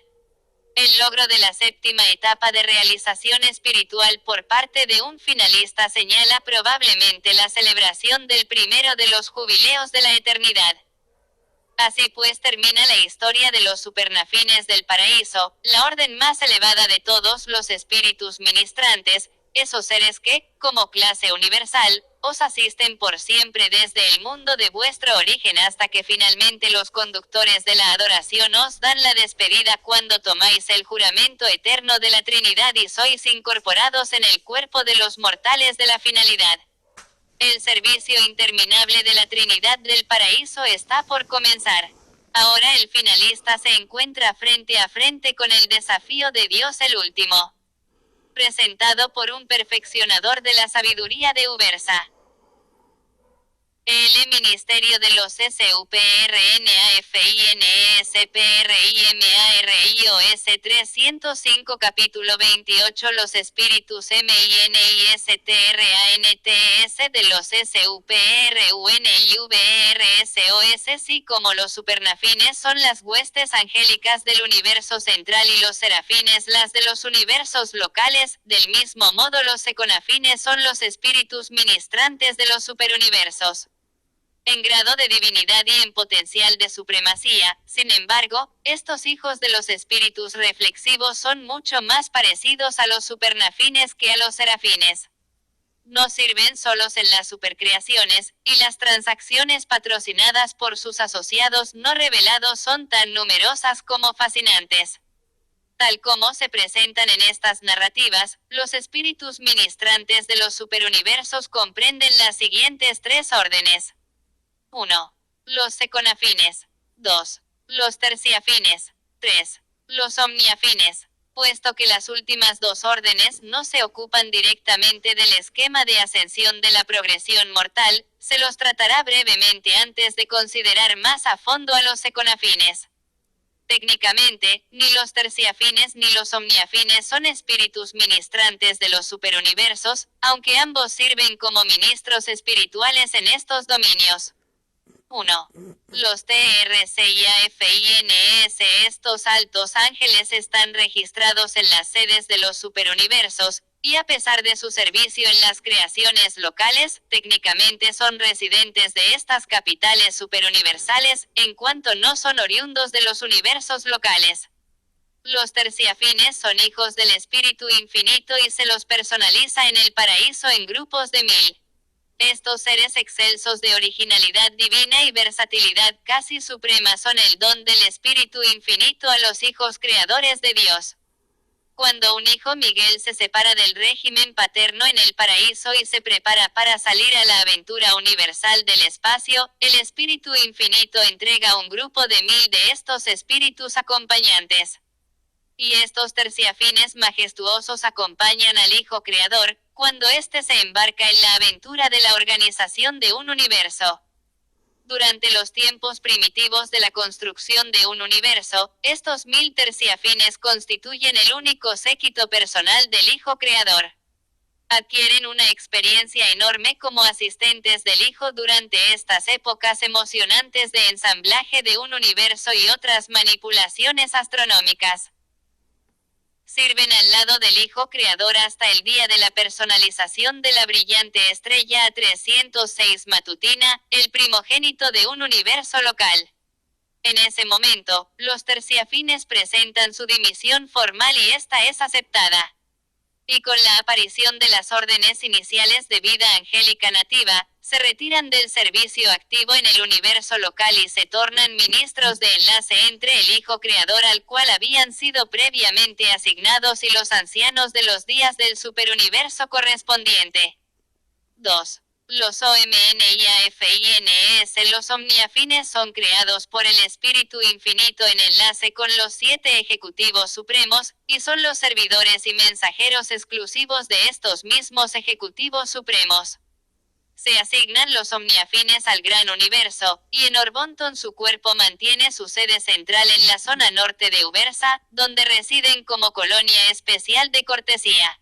El logro de la séptima etapa de realización espiritual por parte de un finalista señala probablemente la celebración del primero de los jubileos de la eternidad. Así pues termina la historia de los supernafines del paraíso, la orden más elevada de todos los espíritus ministrantes, esos seres que, como clase universal, os asisten por siempre desde el mundo de vuestro origen hasta que finalmente los conductores de la adoración os dan la despedida cuando tomáis el juramento eterno de la Trinidad y sois incorporados en el cuerpo de los mortales de la finalidad. El servicio interminable de la Trinidad del paraíso está por comenzar. Ahora el finalista se encuentra frente a frente con el desafío de Dios el último. Presentado por un perfeccionador de la sabiduría de Ubersa. El Ministerio de los SUPRNAFINESPRIMARIOS 305 Capítulo 28 Los espíritus MINISTRANTS de los SUPRUNIVRSOS así como los supernafines son las huestes angélicas del universo central y los serafines las de los universos locales, del mismo modo los econafines son los espíritus ministrantes de los superuniversos. En grado de divinidad y en potencial de supremacía, sin embargo, estos hijos de los espíritus reflexivos son mucho más parecidos a los supernafines que a los serafines. No sirven solos en las supercreaciones, y las transacciones patrocinadas por sus asociados no revelados son tan numerosas como fascinantes. Tal como se presentan en estas narrativas, los espíritus ministrantes de los superuniversos comprenden las siguientes tres órdenes. 1. Los seconafines. 2. Los terciafines. 3. Los omniafines. Puesto que las últimas dos órdenes no se ocupan directamente del esquema de ascensión de la progresión mortal, se los tratará brevemente antes de considerar más a fondo a los seconafines. Técnicamente, ni los terciafines ni los omniafines son espíritus ministrantes de los superuniversos, aunque ambos sirven como ministros espirituales en estos dominios. 1. Los TRCIAFINES. Estos altos ángeles están registrados en las sedes de los superuniversos, y a pesar de su servicio en las creaciones locales, técnicamente son residentes de estas capitales superuniversales, en cuanto no son oriundos de los universos locales. Los terciafines son hijos del Espíritu Infinito y se los personaliza en el paraíso en grupos de 1000. Estos seres excelsos de originalidad divina y versatilidad casi suprema son el don del Espíritu Infinito a los hijos creadores de Dios. Cuando un hijo Miguel se separa del régimen paterno en el paraíso y se prepara para salir a la aventura universal del espacio, el Espíritu Infinito entrega un grupo de 1000 de estos espíritus acompañantes. Y estos terciafines majestuosos acompañan al Hijo Creador, cuando éste se embarca en la aventura de la organización de un universo. Durante los tiempos primitivos de la construcción de un universo, estos 1000 terciafines constituyen el único séquito personal del Hijo Creador. Adquieren una experiencia enorme como asistentes del Hijo durante estas épocas emocionantes de ensamblaje de un universo y otras manipulaciones astronómicas. Sirven al lado del Hijo Creador hasta el día de la personalización de la brillante estrella A306 matutina, el primogénito de un universo local. En ese momento, los terciafines presentan su dimisión formal y esta es aceptada. Y con la aparición de las órdenes iniciales de vida angélica nativa, se retiran del servicio activo en el universo local y se tornan ministros de enlace entre el Hijo Creador al cual habían sido previamente asignados y los ancianos de los días del superuniverso correspondiente. 2. Los OMNIAFINES. Los omniafines son creados por el Espíritu Infinito en enlace con los 7 ejecutivos supremos, y son los servidores y mensajeros exclusivos de estos mismos ejecutivos supremos. Se asignan los omniafines al gran universo, y en Orbonton su cuerpo mantiene su sede central en la zona norte de Ubersa, donde residen como colonia especial de cortesía.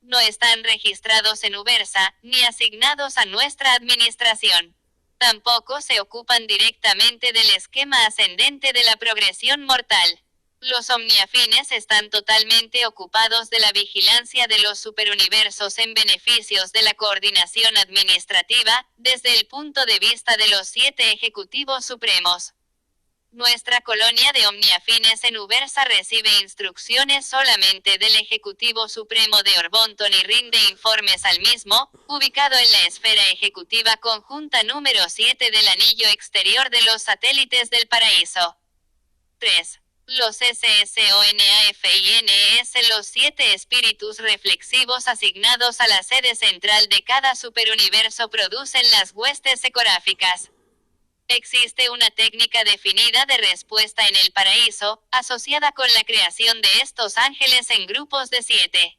No están registrados en Ubersa, ni asignados a nuestra administración. Tampoco se ocupan directamente del esquema ascendente de la progresión mortal. Los omniafines están totalmente ocupados de la vigilancia de los superuniversos en beneficios de la coordinación administrativa, desde el punto de vista de los 7 ejecutivos supremos. Nuestra colonia de omniafines en Ubersa recibe instrucciones solamente del Ejecutivo Supremo de Orbonton y rinde informes al mismo, ubicado en la esfera ejecutiva conjunta número 7 del anillo exterior de los satélites del paraíso. 3. Los SSONAFINES. Los 7 espíritus reflexivos asignados a la sede central de cada superuniverso producen las huestes ecográficas. Existe una técnica definida de respuesta en el paraíso, asociada con la creación de estos ángeles en grupos de 7.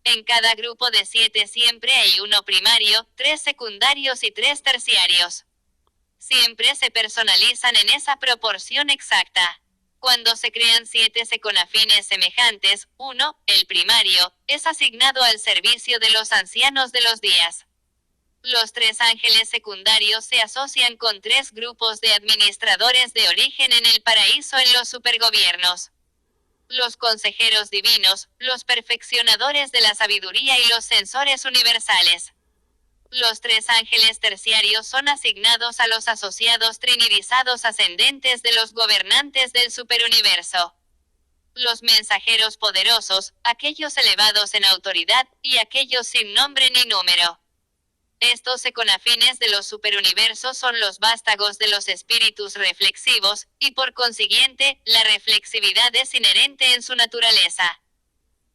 En cada grupo de 7 siempre hay uno primario, 3 secundarios y 3 terciarios. Siempre se personalizan en esa proporción exacta. Cuando se crean 7 seconafines semejantes, uno, el primario, es asignado al servicio de los ancianos de los días. Los 3 ángeles secundarios se asocian con 3 grupos de administradores de origen en el paraíso en los supergobiernos. Los consejeros divinos, los perfeccionadores de la sabiduría y los censores universales. Los 3 ángeles terciarios son asignados a los asociados trinidizados ascendentes de los gobernantes del superuniverso. Los mensajeros poderosos, aquellos elevados en autoridad, y aquellos sin nombre ni número. Estos econafines de los superuniversos son los vástagos de los espíritus reflexivos, y por consiguiente, la reflexividad es inherente en su naturaleza.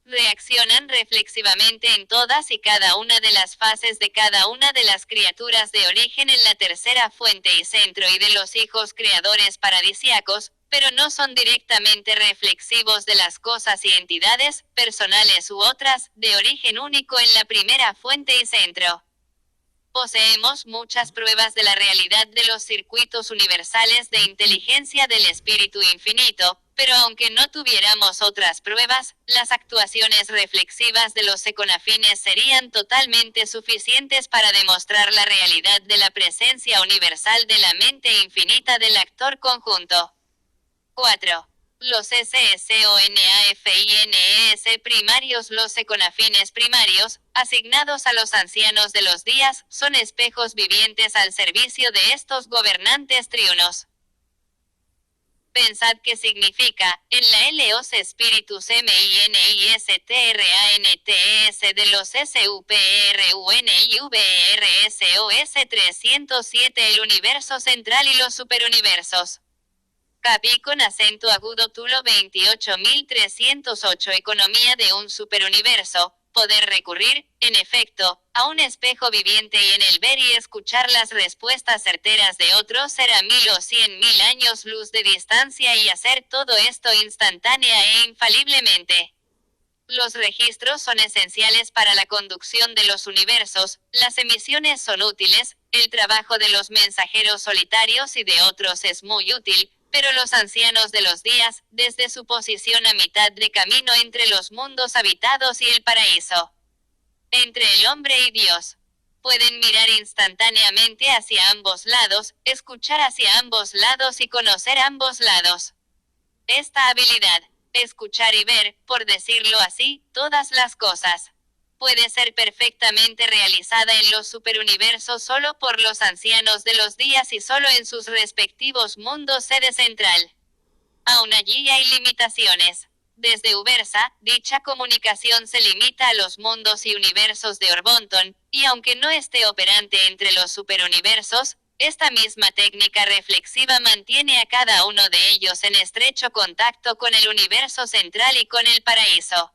Reaccionan reflexivamente en todas y cada una de las fases de cada una de las criaturas de origen en la tercera fuente y centro y de los hijos creadores paradisiacos, pero no son directamente reflexivos de las cosas y entidades, personales u otras, de origen único en la primera fuente y centro. Poseemos muchas pruebas de la realidad de los circuitos universales de inteligencia del espíritu infinito, pero aunque no tuviéramos otras pruebas, las actuaciones reflexivas de los econafines serían totalmente suficientes para demostrar la realidad de la presencia universal de la mente infinita del actor conjunto. 4. Los SSONAFINES primarios. Los econafines primarios, asignados a los ancianos de los días, son espejos vivientes al servicio de estos gobernantes triunos. Pensad qué significa, en la LOS Spiritus MINISTRANTES de los SUPERUNIVERSOS 307 el universo central y los superuniversos. Capi con acento agudo Tulo 28308 Economía de un superuniverso, poder recurrir, en efecto, a un espejo viviente y en el ver y escuchar las respuestas certeras de otros será 1000 o 100.000 años luz de distancia y hacer todo esto instantánea e infaliblemente. Los registros son esenciales para la conducción de los universos, las emisiones son útiles, el trabajo de los mensajeros solitarios y de otros es muy útil, pero los ancianos de los días, desde su posición a mitad de camino entre los mundos habitados y el paraíso, entre el hombre y Dios, pueden mirar instantáneamente hacia ambos lados, escuchar hacia ambos lados y conocer ambos lados. Esta habilidad, escuchar y ver, por decirlo así, todas las cosas, puede ser perfectamente realizada en los superuniversos solo por los ancianos de los días y solo en sus respectivos mundos sede central. Aún allí hay limitaciones. Desde Ubersa, dicha comunicación se limita a los mundos y universos de Orbonton, y aunque no esté operante entre los superuniversos, esta misma técnica reflexiva mantiene a cada uno de ellos en estrecho contacto con el universo central y con el paraíso.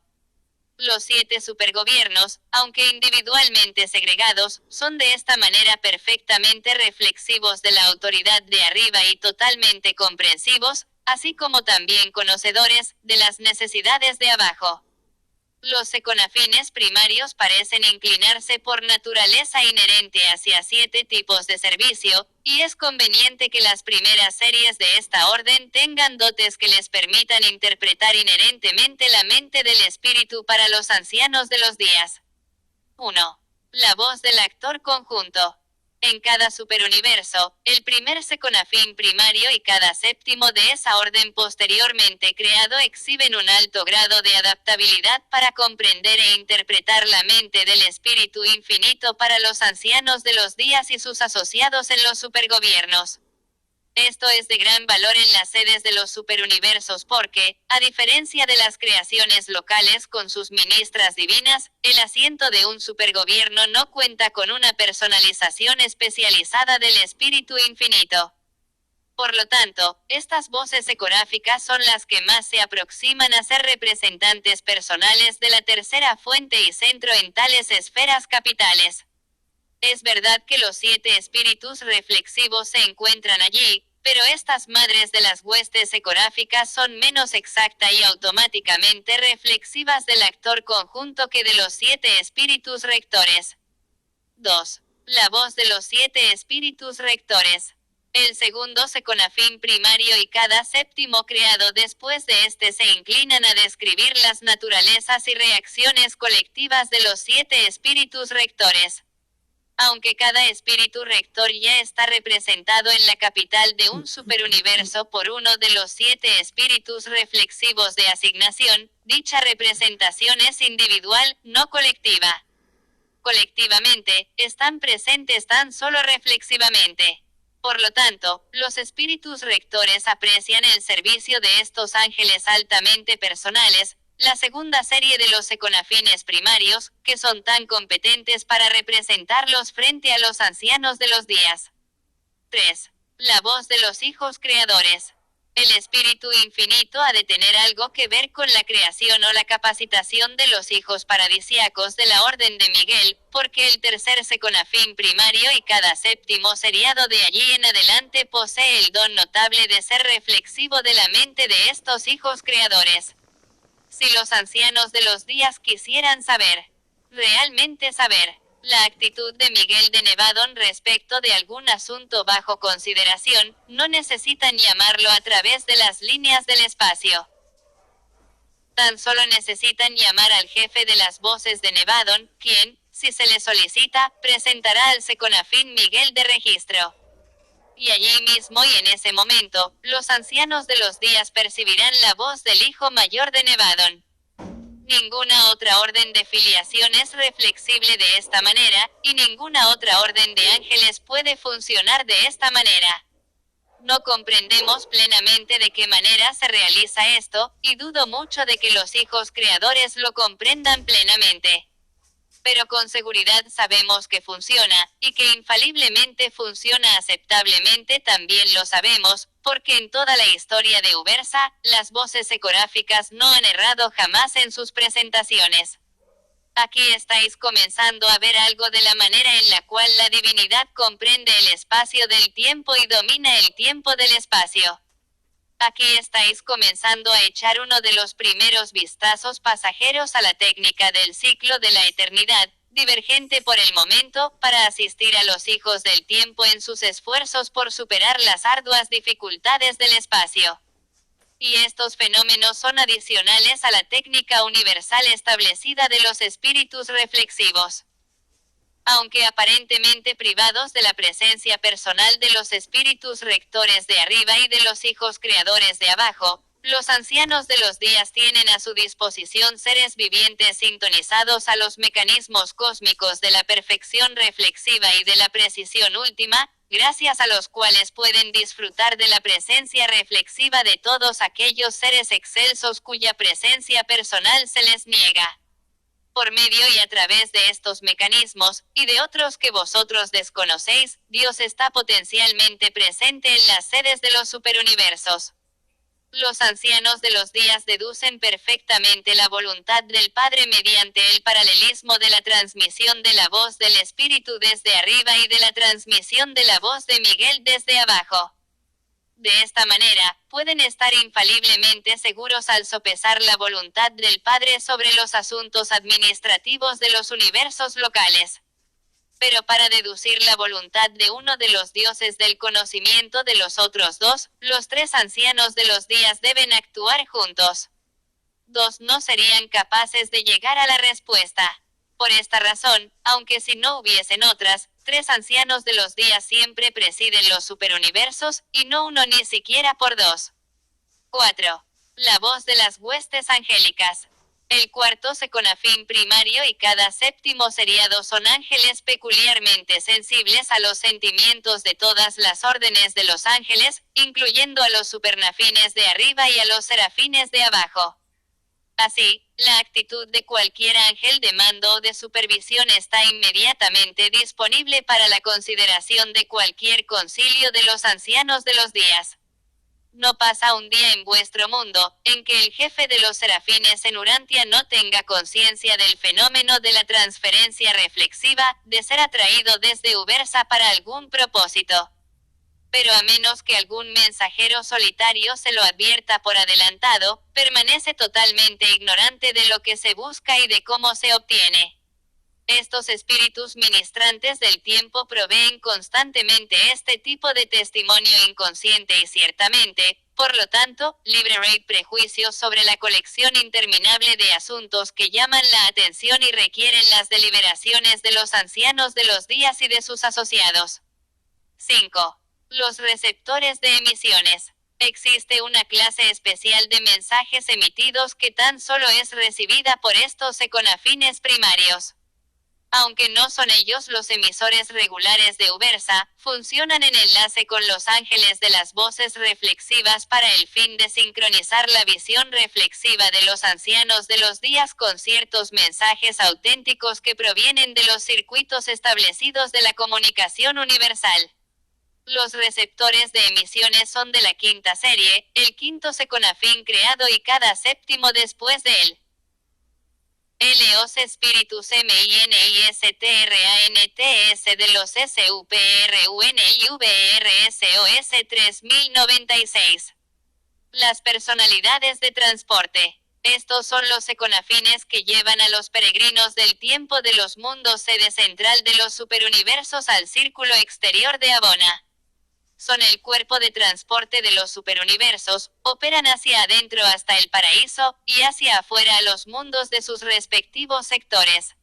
Los 7 supergobiernos, aunque individualmente segregados, son de esta manera perfectamente reflexivos de la autoridad de arriba y totalmente comprensivos, así como también conocedores, de las necesidades de abajo. Los econafines primarios parecen inclinarse por naturaleza inherente hacia 7 tipos de servicio, y es conveniente que las primeras series de esta orden tengan dotes que les permitan interpretar inherentemente la mente del espíritu para los ancianos de los días. 1. La voz del actor conjunto. En cada superuniverso, el primer seconafín primario y cada séptimo de esa orden posteriormente creado exhiben un alto grado de adaptabilidad para comprender e interpretar la mente del espíritu infinito para los ancianos de los días y sus asociados en los supergobiernos. Esto es de gran valor en las sedes de los superuniversos porque, a diferencia de las creaciones locales con sus ministras divinas, el asiento de un supergobierno no cuenta con una personalización especializada del espíritu infinito. Por lo tanto, estas voces ecoráficas son las que más se aproximan a ser representantes personales de la tercera fuente y centro en tales esferas capitales. Es verdad que los 7 espíritus reflexivos se encuentran allí, pero estas madres de las huestes ecoráficas son menos exacta y automáticamente reflexivas del actor conjunto que de los 7 espíritus rectores. 2. La voz de los 7 espíritus rectores. El segundo seconafín primario y cada séptimo creado después de este se inclinan a describir las naturalezas y reacciones colectivas de los 7 espíritus rectores. Aunque cada espíritu rector ya está representado en la capital de un superuniverso por uno de los 7 espíritus reflexivos de asignación, dicha representación es individual, no colectiva. Colectivamente, están presentes tan solo reflexivamente. Por lo tanto, los espíritus rectores aprecian el servicio de estos ángeles altamente personales, La segunda serie de los seconafines primarios, que son tan competentes para representarlos frente a los ancianos de los días. 3. La voz de los hijos creadores. El espíritu infinito ha de tener algo que ver con la creación o la capacitación de los hijos paradisíacos de la orden de Miguel, porque el tercer seconafín primario y cada séptimo seriado de allí en adelante posee el don notable de ser reflexivo de la mente de estos hijos creadores. Si los ancianos de los días quisieran saber, realmente saber, la actitud de Miguel de Nevadón respecto de algún asunto bajo consideración, no necesitan llamarlo a través de las líneas del espacio. Tan solo necesitan llamar al jefe de las voces de Nevadón, quien, si se le solicita, presentará al seconafín Miguel de registro. Y allí mismo y en ese momento, los ancianos de los días percibirán la voz del hijo mayor de Nevadón. Ninguna otra orden de filiación es reflexible de esta manera, y ninguna otra orden de ángeles puede funcionar de esta manera. No comprendemos plenamente de qué manera se realiza esto, y dudo mucho de que los hijos creadores lo comprendan plenamente. Pero con seguridad sabemos que funciona, y que infaliblemente funciona aceptablemente también lo sabemos, porque en toda la historia de Ubersa, las voces ecoráficas no han errado jamás en sus presentaciones. Aquí estáis comenzando a ver algo de la manera en la cual la divinidad comprende el espacio del tiempo y domina el tiempo del espacio. Aquí estáis comenzando a echar uno de los primeros vistazos pasajeros a la técnica del ciclo de la eternidad, divergente por el momento, para asistir a los hijos del tiempo en sus esfuerzos por superar las arduas dificultades del espacio. Y estos fenómenos son adicionales a la técnica universal establecida de los espíritus reflexivos. Aunque aparentemente privados de la presencia personal de los espíritus rectores de arriba y de los hijos creadores de abajo, los ancianos de los días tienen a su disposición seres vivientes sintonizados a los mecanismos cósmicos de la perfección reflexiva y de la precisión última, gracias a los cuales pueden disfrutar de la presencia reflexiva de todos aquellos seres excelsos cuya presencia personal se les niega. Por medio y a través de estos mecanismos, y de otros que vosotros desconocéis, Dios está potencialmente presente en las sedes de los superuniversos. Los ancianos de los días deducen perfectamente la voluntad del Padre mediante el paralelismo de la transmisión de la voz del Espíritu desde arriba y de la transmisión de la voz de Miguel desde abajo. De esta manera, pueden estar infaliblemente seguros al sopesar la voluntad del Padre sobre los asuntos administrativos de los universos locales. Pero para deducir la voluntad de uno de los dioses del conocimiento de los otros dos, los tres ancianos de los días deben actuar juntos. Dos no serían capaces de llegar a la respuesta. Por esta razón, aunque si no hubiesen otras, tres ancianos de los días siempre presiden los superuniversos, y no uno ni siquiera por dos. 4. La voz de las huestes angélicas. El cuarto seconafín primario y cada séptimo seriado son ángeles peculiarmente sensibles a los sentimientos de todas las órdenes de los ángeles, incluyendo a los supernafines de arriba y a los serafines de abajo. Así, la actitud de cualquier ángel de mando o de supervisión está inmediatamente disponible para la consideración de cualquier concilio de los ancianos de los días. No pasa un día en vuestro mundo, en que el jefe de los serafines en Urantia no tenga conciencia del fenómeno de la transferencia reflexiva, de ser atraído desde Ubersa para algún propósito. Pero a menos que algún mensajero solitario se lo advierta por adelantado, permanece totalmente ignorante de lo que se busca y de cómo se obtiene. Estos espíritus ministrantes del tiempo proveen constantemente este tipo de testimonio inconsciente y ciertamente, por lo tanto, liberate prejuicios sobre la colección interminable de asuntos que llaman la atención y requieren las deliberaciones de los ancianos de los días y de sus asociados. 5. Los receptores de emisiones. Existe una clase especial de mensajes emitidos que tan solo es recibida por estos seconafines primarios. Aunque no son ellos los emisores regulares de Ubersa, funcionan en enlace con los ángeles de las voces reflexivas para el fin de sincronizar la visión reflexiva de los ancianos de los días con ciertos mensajes auténticos que provienen de los circuitos establecidos de la comunicación universal. Los receptores de emisiones son de la quinta serie, el quinto seconafín creado y cada séptimo después de él. Los Spiritus Ministrantes de los SUPRUNIVRSOS 3096. Las personalidades de transporte. Estos son los seconafines que llevan a los peregrinos del tiempo de los mundos sede central de los superuniversos al círculo exterior de Abona. Son el cuerpo de transporte de los superuniversos, operan hacia adentro hasta el paraíso, y hacia afuera a los mundos de sus respectivos sectores.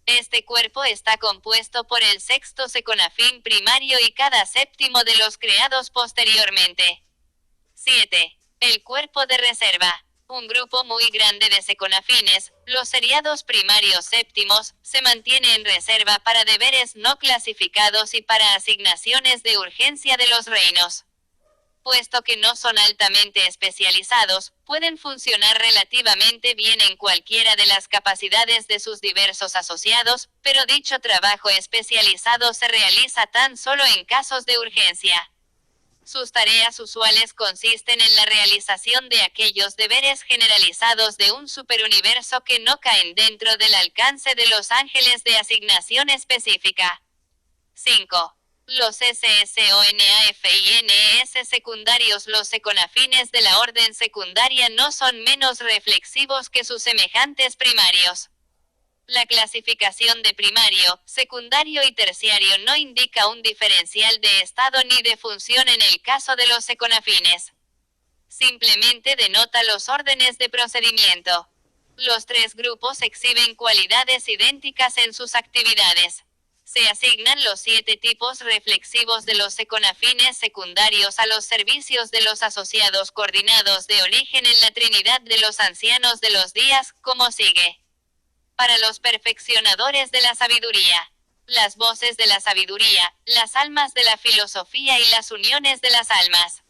Este cuerpo está compuesto por el sexto seconafín primario y cada séptimo de los creados posteriormente. 7. El cuerpo de reserva. Un grupo muy grande de seconafines, los seriados primarios séptimos, se mantiene en reserva para deberes no clasificados y para asignaciones de urgencia de los reinos. Puesto que no son altamente especializados, pueden funcionar relativamente bien en cualquiera de las capacidades de sus diversos asociados, pero dicho trabajo especializado se realiza tan solo en casos de urgencia. Sus tareas usuales consisten en la realización de aquellos deberes generalizados de un superuniverso que no caen dentro del alcance de los ángeles de asignación específica. 5. Los SSONAFINES secundarios. Los seconafines de la orden secundaria no son menos reflexivos que sus semejantes primarios. La clasificación de primario, secundario y terciario no indica un diferencial de estado ni de función en el caso de los seconafines. Simplemente denota los órdenes de procedimiento. Los tres grupos exhiben cualidades idénticas en sus actividades. Se asignan los 7 tipos reflexivos de los seconafines secundarios a los servicios de los asociados coordinados de origen en la Trinidad de los Ancianos de los Días, como sigue. Para los perfeccionadores de la sabiduría. Las voces de la sabiduría, las almas de la filosofía y las uniones de las almas.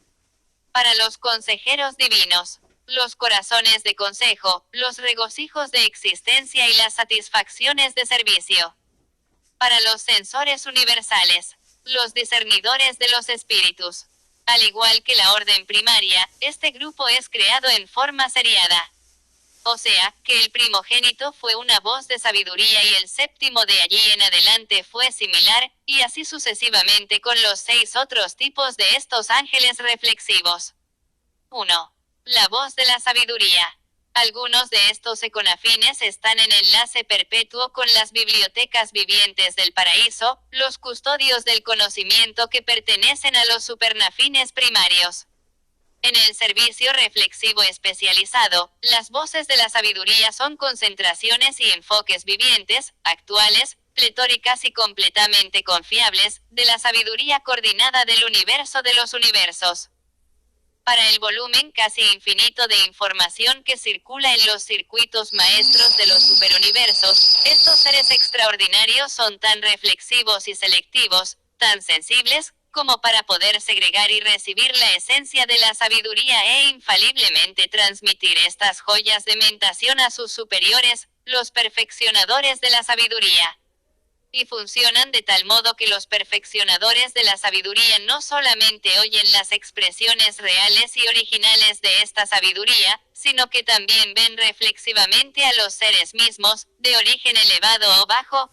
Para los consejeros divinos. Los corazones de consejo, los regocijos de existencia y las satisfacciones de servicio. Para los sensores universales. Los discernidores de los espíritus. Al igual que la orden primaria, este grupo es creado en forma seriada. O sea, que el primogénito fue una voz de sabiduría y el séptimo de allí en adelante fue similar, y así sucesivamente con los 6 otros tipos de estos ángeles reflexivos. 1. La voz de la sabiduría. Algunos de estos seconafines están en enlace perpetuo con las bibliotecas vivientes del paraíso, los custodios del conocimiento que pertenecen a los supernafines primarios. En el servicio reflexivo especializado, las voces de la sabiduría son concentraciones y enfoques vivientes, actuales, pletóricas y completamente confiables, de la sabiduría coordinada del universo de los universos. Para el volumen casi infinito de información que circula en los circuitos maestros de los superuniversos, estos seres extraordinarios son tan reflexivos y selectivos, tan sensibles, como para poder segregar y recibir la esencia de la sabiduría e infaliblemente transmitir estas joyas de mentación a sus superiores, los perfeccionadores de la sabiduría. Y funcionan de tal modo que los perfeccionadores de la sabiduría no solamente oyen las expresiones reales y originales de esta sabiduría, sino que también ven reflexivamente a los seres mismos, de origen elevado o bajo.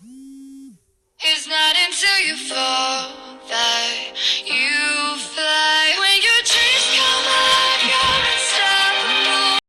It's not until you fall that you fly.